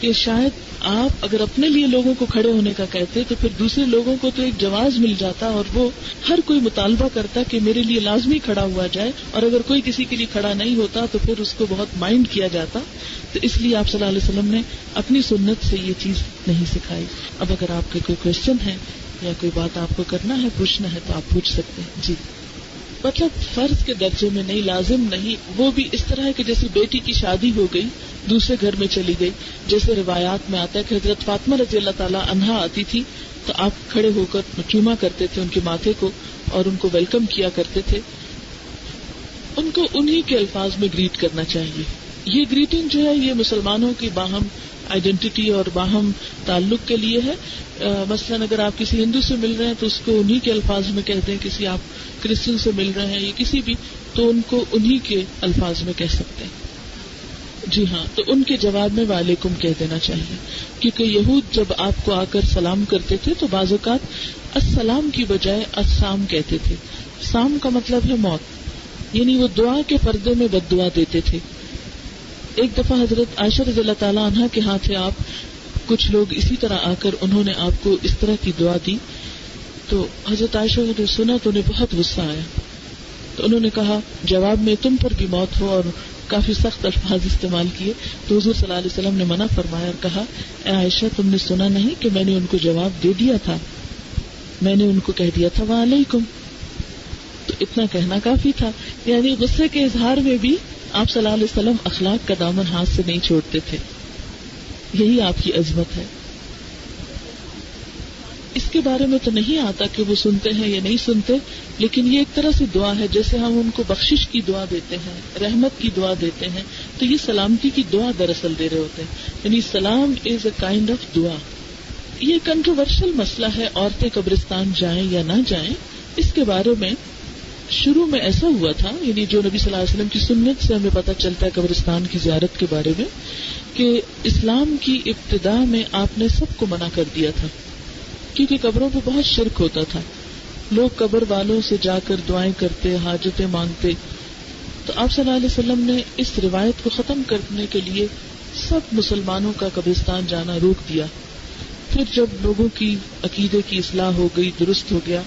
کہ شاید آپ اگر اپنے لیے لوگوں کو کھڑے ہونے کا کہتے تو پھر دوسرے لوگوں کو تو ایک جواز مل جاتا اور وہ ہر کوئی مطالبہ کرتا کہ میرے لیے لازمی کھڑا ہوا جائے، اور اگر کوئی کسی کے لیے کھڑا نہیں ہوتا تو پھر اس کو بہت مائنڈ کیا جاتا. تو اس لیے آپ صلی اللہ علیہ وسلم نے اپنی سنت سے یہ چیز نہیں سکھائی. اب اگر آپ کے کوئی کوشچن ہے یا کوئی بات آپ کو کرنا ہے، پوچھنا ہے تو آپ پوچھ سکتے ہیں. جی، مطلب فرض کے درجے میں نہیں، لازم نہیں. وہ بھی اس طرح ہے کہ جیسے بیٹی کی شادی ہو گئی، دوسرے گھر میں چلی گئی، جیسے روایات میں آتا ہے کہ حضرت فاطمہ رضی اللہ تعالیٰ عنہا آتی تھی تو آپ کھڑے ہو کر چوما کرتے تھے ان کے ماتھے کو اور ان کو ویلکم کیا کرتے تھے. ان کو انہی کے الفاظ میں گریٹ کرنا چاہیے. یہ گریٹنگ جو ہے یہ مسلمانوں کی باہم آئیڈینٹی اور باہم تعلق کے لیے ہے. مثلاً اگر آپ کسی ہندو سے مل رہے ہیں تو اس کو انہی کے الفاظ میں کہتے ہیں، کسی آپ کرسچن سے مل رہے ہیں یا کسی بھی، تو ان کو انہی کے الفاظ میں کہہ سکتے ہیں. جی ہاں، تو ان کے جواب میں وعلیکم کہہ دینا چاہیے، کیونکہ یہود جب آپ کو آ کر سلام کرتے تھے تو بعض اوقات السلام کی بجائے السام کہتے تھے. سام کا مطلب ہے موت، یعنی وہ دعا کے پردے میں بد دعا دیتے تھے. ایک دفعہ حضرت عائشہ رضی اللہ تعالیٰ عنہ کے ہاں تھے آپ، کچھ لوگ اسی طرح آ کر انہوں نے آپ کو اس طرح کی دعا دی، تو حضرت عائشہ نے سنا تو انہیں بہت غصہ آیا. تو انہوں نے کہا جواب میں تم پر بھی موت ہو، اور کافی سخت الفاظ استعمال کیے. تو حضور صلی اللہ علیہ وسلم نے منع فرمایا اور کہا اے عائشہ تم نے سنا نہیں کہ میں نے ان کو جواب دے دیا تھا، میں نے ان کو کہہ دیا تھا وعلیکم. تو اتنا کہنا کافی تھا. یعنی غصے کے اظہار میں بھی آپ صلی اللہ علیہ وسلم اخلاق کا دامن ہاتھ سے نہیں چھوڑتے تھے. یہی آپ کی عظمت ہے. اس کے بارے میں تو نہیں آتا کہ وہ سنتے ہیں یا نہیں سنتے، لیکن یہ ایک طرح سے دعا ہے، جیسے ہم ان کو بخشش کی دعا دیتے ہیں، رحمت کی دعا دیتے ہیں، تو یہ سلامتی کی دعا دراصل دے رہے ہوتے ہیں. یعنی سلام از اے کائنڈ آف دعا. یہ کنٹروورشل مسئلہ ہے، عورتیں قبرستان جائیں یا نہ جائیں. اس کے بارے میں شروع میں ایسا ہوا تھا، یعنی جو نبی صلی اللہ علیہ وسلم کی سنت سے ہمیں پتہ چلتا ہے قبرستان کی زیارت کے بارے میں، کہ اسلام کی ابتدا میں آپ نے سب کو منع کر دیا تھا، کیونکہ قبروں پہ بہت شرک ہوتا تھا. لوگ قبر والوں سے جا کر دعائیں کرتے، حاجتیں مانگتے. تو آپ صلی اللہ علیہ وسلم نے اس روایت کو ختم کرنے کے لیے سب مسلمانوں کا قبرستان جانا روک دیا. پھر جب لوگوں کی عقیدے کی اصلاح ہو گئی، درست ہو گیا،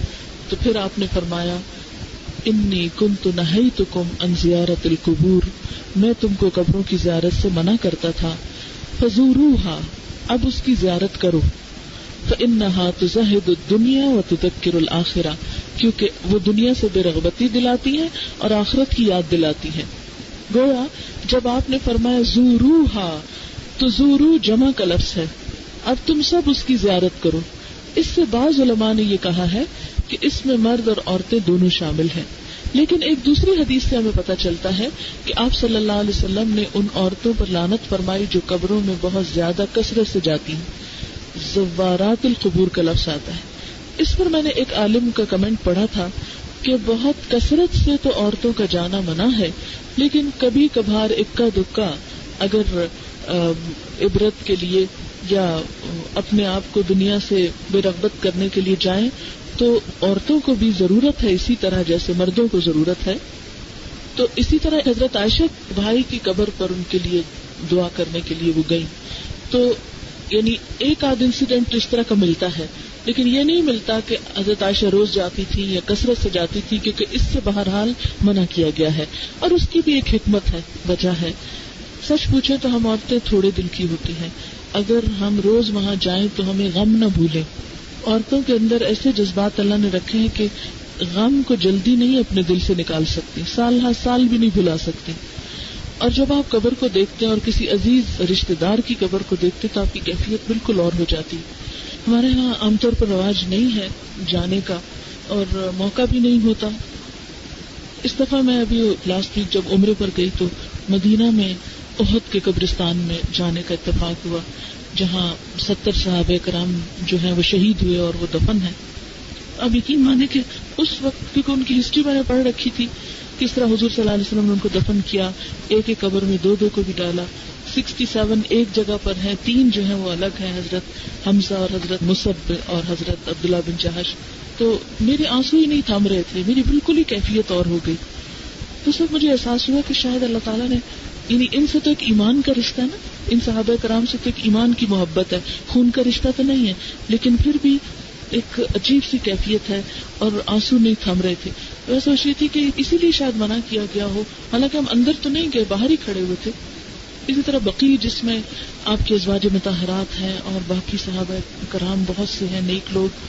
تو پھر آپ نے فرمایا انی کنت نہیتکم عن زیارت القبور، میں تم کو قبروں کی زیارت سے منع کرتا تھا. فزوروہا، اب اس کی زیارت کرو. فإنها تزہد الدنیا وتذکر الآخرہ، کیونکہ وہ دنیا سے بے رغبتی دلاتی ہیں اور آخرت کی یاد دلاتی ہیں. گویا جب آپ نے فرمایا زوروہا، تو زورو جمع کا لفظ ہے، اب تم سب اس کی زیارت کرو. اس سے بعض علماء نے یہ کہا ہے کہ اس میں مرد اور عورتیں دونوں شامل ہیں. لیکن ایک دوسری حدیث سے ہمیں پتہ چلتا ہے کہ آپ صلی اللہ علیہ وسلم نے ان عورتوں پر لعنت فرمائی جو قبروں میں بہت زیادہ کثرت سے جاتی ہیں. زوارات القبور کا لفظ آتا ہے. اس پر میں نے ایک عالم کا کمنٹ پڑھا تھا کہ بہت کثرت سے تو عورتوں کا جانا منع ہے، لیکن کبھی کبھار اکا دکا اگر عبرت کے لیے یا اپنے آپ کو دنیا سے بے رغبت کرنے کے لیے جائیں تو عورتوں کو بھی ضرورت ہے، اسی طرح جیسے مردوں کو ضرورت ہے. تو اسی طرح حضرت عائشہ بھائی کی قبر پر ان کے لیے دعا کرنے کے لیے وہ گئی. تو یعنی ایک آدھ انسیڈنٹ اس طرح کا ملتا ہے، لیکن یہ نہیں ملتا کہ حضرت عائشہ روز جاتی تھی یا کثرت سے جاتی تھی، کیونکہ اس سے بہرحال منع کیا گیا ہے. اور اس کی بھی ایک حکمت ہے، وجہ ہے. سچ پوچھیں تو ہم عورتیں تھوڑے دل کی ہوتی ہیں. اگر ہم روز وہاں جائیں تو ہمیں غم نہ بھولیں. عورتوں کے اندر ایسے جذبات اللہ نے رکھے ہیں کہ غم کو جلدی نہیں اپنے دل سے نکال سکتی، سال ہر سال بھی نہیں بھلا سکتی. اور جب آپ قبر کو دیکھتے ہیں اور کسی عزیز رشتہ دار کی قبر کو دیکھتے تو آپ کی کیفیت بالکل اور ہو جاتی. ہمارے ہاں عام طور پر رواج نہیں ہے جانے کا اور موقع بھی نہیں ہوتا. اس دفعہ میں ابھی لاسٹ ویک جب عمرے پر گئی تو مدینہ میں احد کے قبرستان میں جانے کا اتفاق ہوا، جہاں 70 صحابہ کرام جو ہیں وہ شہید ہوئے اور وہ دفن ہیں. اب یقین مانے کہ اس وقت کیونکہ ان کی ہسٹری میں نے پڑھ رکھی تھی کس طرح حضور صلی اللہ علیہ وسلم نے ان کو دفن کیا، ایک ایک قبر میں 2 کو بھی ڈالا. 67 ایک جگہ پر ہیں، 3 جو ہیں وہ الگ ہیں، حضرت حمزہ اور حضرت مصعب اور حضرت عبداللہ بن جہش. تو میرے آنسو ہی نہیں تھام رہے تھے، میری بالکل ہی کیفیت اور ہو گئی. تو اس وقت مجھے احساس ہوا کہ شاید اللہ تعالیٰ نے یعنی ان سے تو ایک ایمان کا رشتہ ہے نا، ان صحابہ کرام سے تو ایک ایمان کی محبت ہے، خون کا رشتہ تو نہیں ہے، لیکن پھر بھی ایک عجیب سی کیفیت ہے اور آنسو نہیں تھم رہے تھے. میں سوچ رہی تھی کہ اسی لیے شاید منع کیا گیا ہو، حالانکہ ہم اندر تو نہیں گئے، باہر ہی کھڑے ہوئے تھے. اسی طرح بقیع جس میں آپ کے ازواج مطہرات ہیں اور باقی صحابہ کرام بہت سے ہیں نیک لوگ،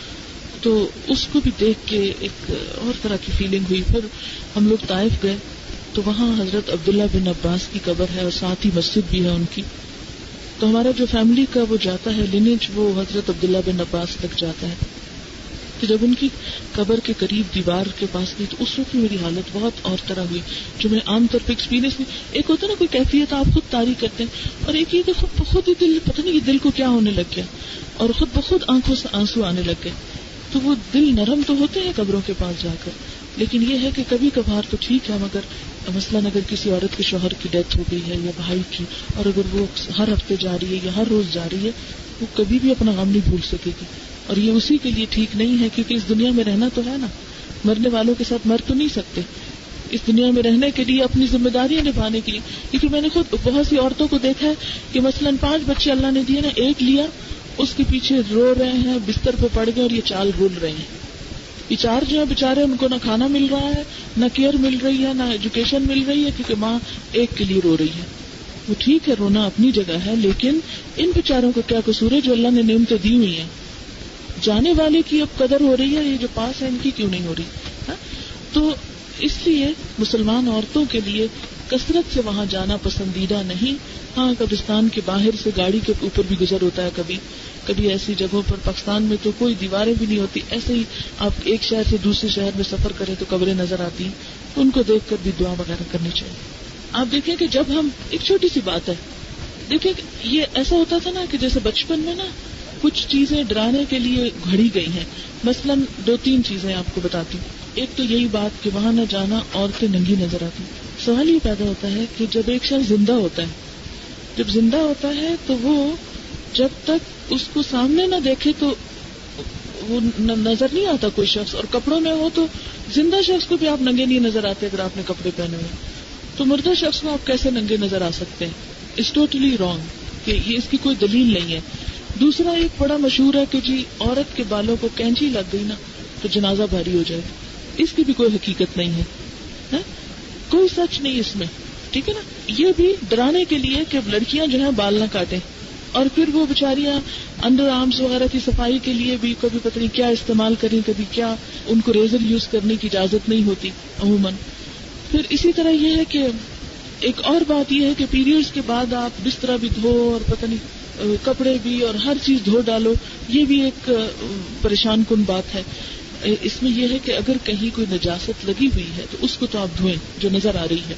تو اس کو بھی دیکھ کے ایک اور طرح کی فیلنگ ہوئی. پھر ہم لوگ طائف گئے تو وہاں حضرت عبداللہ بن عباس کی قبر ہے اور ساتھ ہی مسجد بھی ہے ان کی. تو ہمارا جو فیملی کا وہ جاتا ہے لینیج وہ حضرت عبداللہ بن عباس تک جاتا ہے. تو جب ان کی قبر کے قریب دیوار کے پاس گئی تو اس وقت میری حالت بہت اور طرح ہوئی، جو میں عام طور پہ ایکسپیرینس نہیں. ایک ہوتا ہے نا کوئی کیفیت آپ خود طاری کرتے ہیں، اور ایک یہ کہ خود بخود ہی دل پتہ نہیں دل کو کیا ہونے لگ گیا اور خود بخود آنکھوں سے آنسو آنے لگ گئے. تو وہ دل نرم تو ہوتے ہیں قبروں کے پاس جا کر، لیکن یہ ہے کہ کبھی کبھار تو ٹھیک ہے، مگر مثلاً اگر کسی عورت کے شوہر کی ڈیتھ ہو گئی ہے یا بھائی کی، اور اگر وہ ہر ہفتے جا رہی ہے یا ہر روز جا رہی ہے، وہ کبھی بھی اپنا غم نہیں بھول سکے گی، اور یہ اسی کے لیے ٹھیک نہیں ہے، کیونکہ اس دنیا میں رہنا تو ہے نا، مرنے والوں کے ساتھ مر تو نہیں سکتے، اس دنیا میں رہنے کے لیے اپنی ذمہ داریاں نبھانے کے لیے. کیونکہ میں نے خود بہت سی عورتوں کو دیکھا ہے کہ مثلاً 5 بچے اللہ نے دیے نا، ایک لیا، اس کے پیچھے رو رہے ہیں، بستر پہ پڑ گئے اور یہ چال بول رہے ہیں. یہ 4 جو ہے بےچارے، ان کو نہ کھانا مل رہا ہے، نہ کیئر مل رہی ہے، نہ ایجوکیشن مل رہی ہے، کیونکہ ماں ایک کے لیے رو رہی ہے. وہ ٹھیک ہے، رونا اپنی جگہ ہے، لیکن ان بیچاروں کو کیا قصور ہے جو اللہ نے نعمتیں دی ہوئی ہیں؟ جانے والے کی اب قدر ہو رہی ہے، یہ جو پاس ہے ان کی کیوں نہیں ہو رہی؟ تو اس لیے مسلمان عورتوں کے لیے کثرت سے وہاں جانا پسندیدہ نہیں. ہاں، قبرستان کے باہر سے گاڑی کے اوپر بھی گزر ہوتا ہے، کبھی ایسی جگہوں پر. پاکستان میں تو کوئی دیواریں بھی نہیں ہوتی، ایسے ہی آپ ایک شہر سے دوسرے شہر میں سفر کریں تو قبریں نظر آتی ہیں، ان کو دیکھ کر بھی دعا وغیرہ کرنی چاہیے. آپ دیکھیں کہ جب ہم، ایک چھوٹی سی بات ہے، دیکھیں یہ ایسا ہوتا تھا نا کہ جیسے بچپن میں نا کچھ چیزیں ڈرانے کے لیے گھڑی گئی ہیں. مثلاً 2-3 چیزیں آپ کو بتاتی ہوں. ایک تو یہی بات کہ وہاں نہ جانا، عورتیں ننگی نظر آتی. سوال یہ پیدا ہوتا ہے کہ جب ایک شخص زندہ ہوتا ہے تو وہ جب تک اس کو سامنے نہ دیکھے تو وہ نظر نہیں آتا کوئی شخص، اور کپڑوں میں ہو تو زندہ شخص کو بھی آپ ننگے نہیں نظر آتے اگر آپ نے کپڑے پہنے ہوئے، تو مردہ شخص کو آپ کیسے ننگے نظر آ سکتے ہیں؟ اٹس ٹوٹلی رانگ، کہ یہ اس کی کوئی دلیل نہیں ہے. دوسرا ایک بڑا مشہور ہے کہ جی عورت کے بالوں کو کینچی لگ گئی نا تو جنازہ بھاری ہو جائے. اس کی بھی کوئی حقیقت نہیں ہے، کوئی سچ نہیں اس میں، ٹھیک ہے نا. یہ بھی ڈرانے کے لیے کہ لڑکیاں جو ہیں بال نہ کاٹیں، اور پھر وہ بیچاریاں انڈر آرمز وغیرہ کی صفائی کے لیے بھی کبھی پتہ نہیں کیا استعمال کریں، کبھی کیا، ان کو ریزر یوز کرنے کی اجازت نہیں ہوتی عموماً. پھر اسی طرح یہ ہے کہ ایک اور بات یہ ہے کہ پیریڈز کے بعد آپ بستر بھی دھو اور پتہ نہیں کپڑے بھی اور ہر چیز دھو ڈالو، یہ بھی ایک پریشان کن بات ہے. اس میں یہ ہے کہ اگر کہیں کوئی نجاست لگی ہوئی ہے تو اس کو تو آپ دھوئیں جو نظر آ رہی ہے،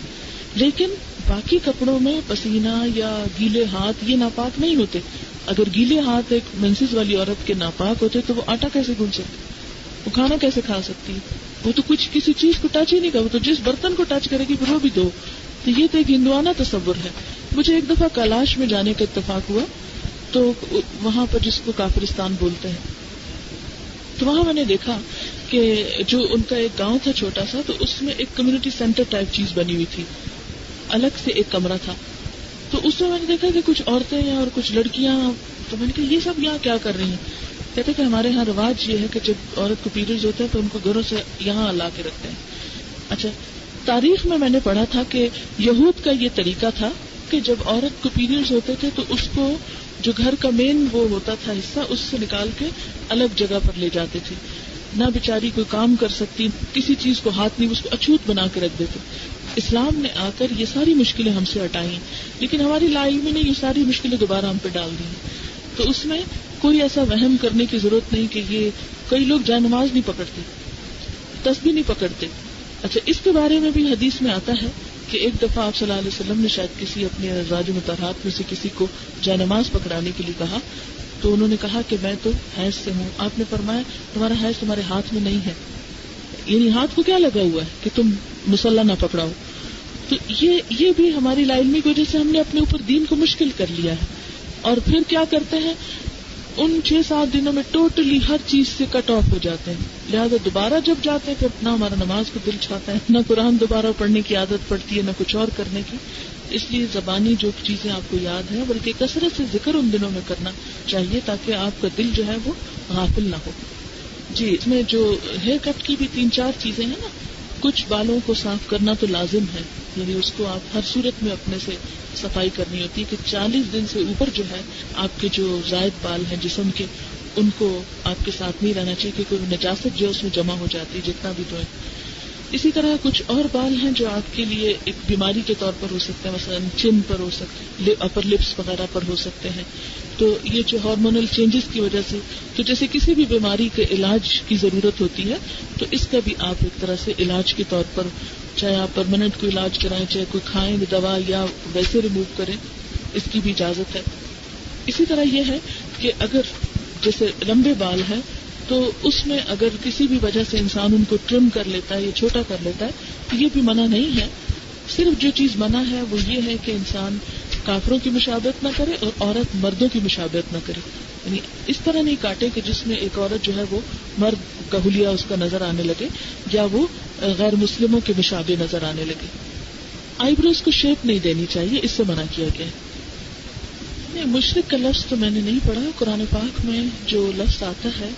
لیکن باقی کپڑوں میں پسینہ یا گیلے ہاتھ یہ ناپاک نہیں ہوتے. اگر گیلے ہاتھ ایک منسز والی عورت کے ناپاک ہوتے تو وہ آٹا کیسے گون سکتی، وہ کھانا کیسے کھا سکتی؟ وہ تو کچھ کسی چیز کو ٹچ ہی نہیں کرے، وہ تو جس برتن کو ٹچ کرے گی پھر وہ بھی دو. تو یہ تو ایک ہندوانہ تصور ہے. مجھے ایک دفعہ کیلاش میں جانے کا اتفاق ہوا، تو وہاں پر جس کو کافرستان بولتے ہیں، تو وہاں میں نے دیکھا کہ جو ان کا ایک گاؤں تھا چھوٹا سا، تو اس میں ایک کمیونٹی سینٹر ٹائپ چیز بنی ہوئی تھی، الگ سے ایک کمرہ تھا. تو اس میں نے دیکھا کہ کچھ عورتیں ہیں اور کچھ لڑکیاں، تو میں نے کہا یہ سب یہاں کیا کر رہی ہیں؟ کہتے کہ ہمارے یہاں رواج یہ ہے کہ جب عورت کو پیریڈز ہوتے ہیں تو ان کو گھروں سے یہاں لا کے رکھتے ہیں. اچھا، تاریخ میں نے پڑھا تھا کہ یہود کا یہ طریقہ تھا کہ جب عورت کو پیریڈز ہوتے تھے تو اس کو جو گھر کا مین وہ ہوتا تھا حصہ، اس سے نکال کے الگ جگہ پر لے جاتے تھے. نہ بیچاری کوئی کام کر سکتی، کسی چیز کو ہاتھ نہیں، اس کو اچھوت بنا کے رکھ دیتے. اسلام نے آ کر یہ ساری مشکلیں ہم سے ہٹائی، لیکن ہماری لا علمی نے یہ ساری مشکلیں دوبارہ ہم پہ ڈال دی. تو اس میں کوئی ایسا وہم کرنے کی ضرورت نہیں کہ یہ کئی لوگ جائے نماز نہیں پکڑتے، تسبیح نہیں پکڑتے. اچھا، اس کے بارے میں بھی حدیث میں آتا ہے کہ ایک دفعہ آپ صلی اللہ علیہ وسلم نے شاید کسی اپنے ازواج مطہرات میں سے کسی کو جائے نماز پکڑانے کے لیے کہا، تو انہوں نے کہا کہ میں تو حیض سے ہوں. آپ نے فرمایا تمہارا حیض تمہارے ہاتھ میں نہیں ہے، یعنی ہاتھ کو کیا لگا ہوا ہے کہ تم مصلی نہ پکڑاؤ. تو یہ بھی ہماری لا علمی کی وجہ سے ہم نے اپنے اوپر دین کو مشکل کر لیا ہے. اور پھر کیا کرتے ہیں، ان 6-7 دنوں میں ٹوٹلی ہر چیز سے کٹ آف ہو جاتے ہیں. لہٰذا دوبارہ جب جاتے ہیں پھر نہ ہمارا نماز کو دل چاہتا ہے، نہ قرآن دوبارہ پڑھنے کی عادت پڑتی ہے، نہ کچھ اور کرنے کی. اس لیے زبانی جو چیزیں آپ کو یاد ہیں بلکہ کثرت سے ذکر ان دنوں میں کرنا چاہیے تاکہ آپ کا دل جو ہے وہ غافل نہ ہو. جی، اس میں جو ہیئر کٹ کی بھی 3-4 چیزیں ہیں نا، کچھ بالوں کو صاف کرنا تو لازم ہے، یعنی اس کو آپ ہر صورت میں اپنے سے صفائی کرنی ہوتی ہے کہ 40 دن سے اوپر جو ہے آپ کے جو زائد بال ہیں جسم کے، ان کو آپ کے ساتھ نہیں رہنا چاہیے کہ کوئی نجاست جو اس میں جمع ہو جاتی ہے جتنا بھی دھوئیں. اسی طرح کچھ اور بال ہیں جو آپ کے لیے ایک بیماری کے طور پر ہو سکتے ہیں، مثلا چن پر ہو سکتے ہیں، اپر لپس وغیرہ پر ہو سکتے ہیں. تو یہ جو ہارمونل چینجز کی وجہ سے، تو جیسے کسی بھی بیماری کے علاج کی ضرورت ہوتی ہے تو اس کا بھی آپ ایک طرح سے علاج کے طور پر، چاہے آپ پرماننٹ کوئی علاج کرائیں، چاہے کوئی کھائیں دوا یا ویسے ریموو کریں، اس کی بھی اجازت ہے. اسی طرح یہ ہے کہ اگر جیسے لمبے بال ہیں تو اس میں اگر کسی بھی وجہ سے انسان ان کو ٹرم کر لیتا ہے یا چھوٹا کر لیتا ہے تو یہ بھی منع نہیں ہے. صرف جو چیز منع ہے وہ یہ ہے کہ انسان کافروں کی مشابہت نہ کرے اور عورت مردوں کی مشابہت نہ کرے. یعنی اس طرح نہیں کاٹے کہ جس میں ایک عورت جو ہے وہ مرد کا حلیہ اس کا نظر آنے لگے یا وہ غیر مسلموں کے مشابہ نظر آنے لگے. آئی بروز کو شیپ نہیں دینی چاہیے، اس سے منع کیا گیا ہے. مشرک کا لفظ تو میں نے نہیں پڑھا. قرآن پاک میں جو لفظ آتا ہے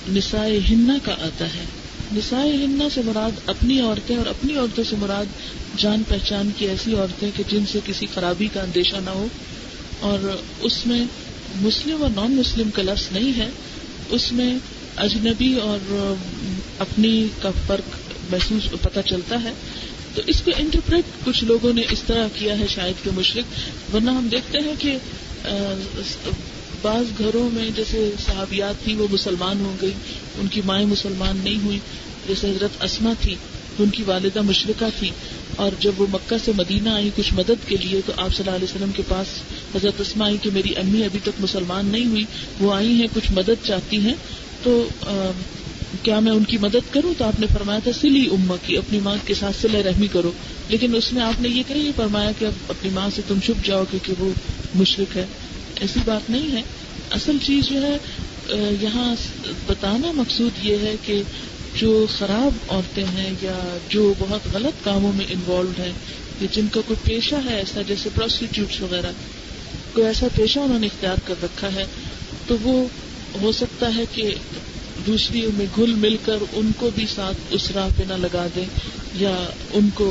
نسائے ہنہ کا آتا ہے. نسائے ہنہ سے مراد اپنی عورتیں، اور اپنی عورتوں سے مراد جان پہچان کی ایسی عورتیں کہ جن سے کسی خرابی کا اندیشہ نہ ہو. اور اس میں مسلم اور نان مسلم کا لفظ نہیں ہے، اس میں اجنبی اور اپنی کا فرق محسوس پتہ چلتا ہے. تو اس کو انٹرپریٹ کچھ لوگوں نے اس طرح کیا ہے شاید کہ مشرک، ورنہ ہم دیکھتے ہیں کہ بعض گھروں میں جیسے صحابیات تھی وہ مسلمان ہو گئی، ان کی مائیں مسلمان نہیں ہوئی. جیسے حضرت اسما تھی تو ان کی والدہ مشرکہ تھی، اور جب وہ مکہ سے مدینہ آئی کچھ مدد کے لیے تو آپ صلی اللہ علیہ وسلم کے پاس حضرت اسما آئی کہ میری امی ابھی تک مسلمان نہیں ہوئی، وہ آئی ہیں کچھ مدد چاہتی ہیں، تو کیا میں ان کی مدد کروں؟ تو آپ نے فرمایا تھا سلی امہ کی، اپنی ماں کے ساتھ صلہ رحمی کرو. لیکن اس میں آپ نے یہ نہیں فرمایا کہ اب اپنی ماں سے تم چھپ جاؤ کیونکہ وہ مشرک ہے. ایسی بات نہیں ہے. اصل چیز جو ہے یہاں بتانا مقصود یہ ہے کہ جو خراب عورتیں ہیں یا جو بہت غلط کاموں میں انوالوڈ ہیں یا جن کا کوئی پیشہ ہے ایسا جیسے پروسٹیٹیوٹس وغیرہ، کوئی ایسا پیشہ انہوں نے اختیار کر رکھا ہے، تو وہ ہو سکتا ہے کہ دوسری میں گھل مل کر ان کو بھی ساتھ اس راہ پہ نہ لگا دیں یا ان کو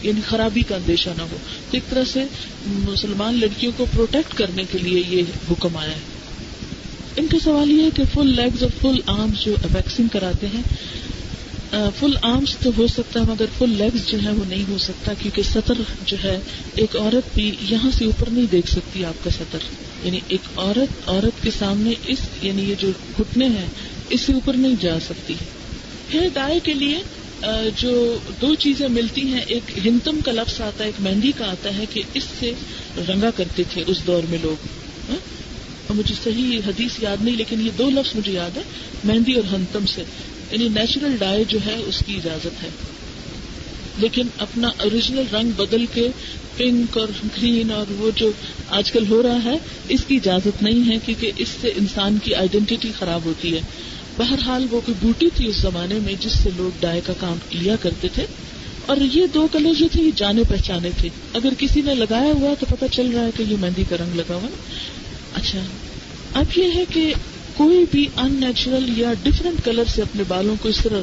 یعنی خرابی کا اندیشہ نہ ہو. تو ایک طرح سے مسلمان لڑکیوں کو پروٹیکٹ کرنے کے لیے یہ حکم آیا ہے. ان کا سوال یہ ہے کہ فل لیگز اور فل آرمز جو ویکسنگ کراتے ہیں، فل آرمز تو ہو سکتا ہے مگر فل لیگز جو ہے وہ نہیں ہو سکتا، کیونکہ سطر جو ہے ایک عورت بھی یہاں سے اوپر نہیں دیکھ سکتی آپ کا سطر. یعنی ایک عورت کے سامنے اس یعنی یہ جو گھٹنے ہیں اس سے اوپر نہیں جا سکتی. ہیئر ڈائی کے لیے جو دو چیزیں ملتی ہیں، ایک ہنتم کا لفظ آتا ہے، ایک مہندی کا آتا ہے کہ اس سے رنگا کرتے تھے اس دور میں لوگ. مجھے صحیح حدیث یاد نہیں لیکن یہ دو لفظ مجھے یاد ہے، مہندی اور ہنتم سے. یعنی نیچرل ڈائی جو ہے اس کی اجازت ہے، لیکن اپنا اوریجنل رنگ بدل کے پنک اور گرین اور وہ جو آج کل ہو رہا ہے اس کی اجازت نہیں ہے، کیونکہ اس سے انسان کی آئیڈینٹی خراب ہوتی ہے. بہرحال وہ کوئی بوٹی تھی اس زمانے میں جس سے لوگ ڈائی کا کام لیا کرتے تھے، اور یہ دو کلر جو تھے یہ جانے پہچانے تھے. اگر کسی نے لگایا ہوا تو پتہ چل رہا ہے کہ یہ مہندی کا رنگ لگا ہوا. اچھا، اب یہ ہے کہ کوئی بھی ان نیچرل یا ڈفرینٹ کلر سے اپنے بالوں کو اس طرح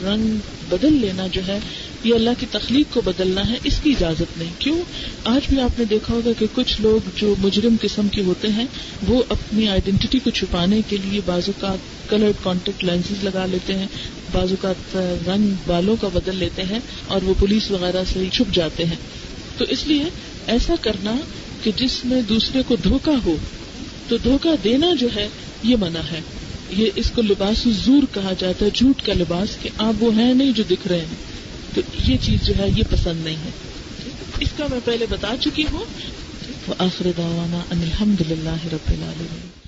رنگ بدل لینا جو ہے یہ اللہ کی تخلیق کو بدلنا ہے، اس کی اجازت نہیں. کیوں؟ آج بھی آپ نے دیکھا ہوگا کہ کچھ لوگ جو مجرم قسم کے ہوتے ہیں وہ اپنی آئیڈینٹی کو چھپانے کے لیے بعض اوقات کلرڈ کانٹیکٹ لینسز لگا لیتے ہیں، بعض اوقات رنگ بالوں کا بدل لیتے ہیں اور وہ پولیس وغیرہ سے چھپ جاتے ہیں. تو اس لیے ایسا کرنا کہ جس میں دوسرے کو دھوکہ ہو، تو دھوکہ دینا جو ہے یہ منع ہے. یہ اس کو لباس الزور کہا جاتا ہے، جھوٹ کا لباس، کہ آپ وہ ہیں نہیں جو دکھ رہے ہیں. تو یہ چیز جو ہے یہ پسند نہیں ہے. اس کا میں پہلے بتا چکی ہوں. وآخر دعوانا ان الحمد للہ رب العالمین.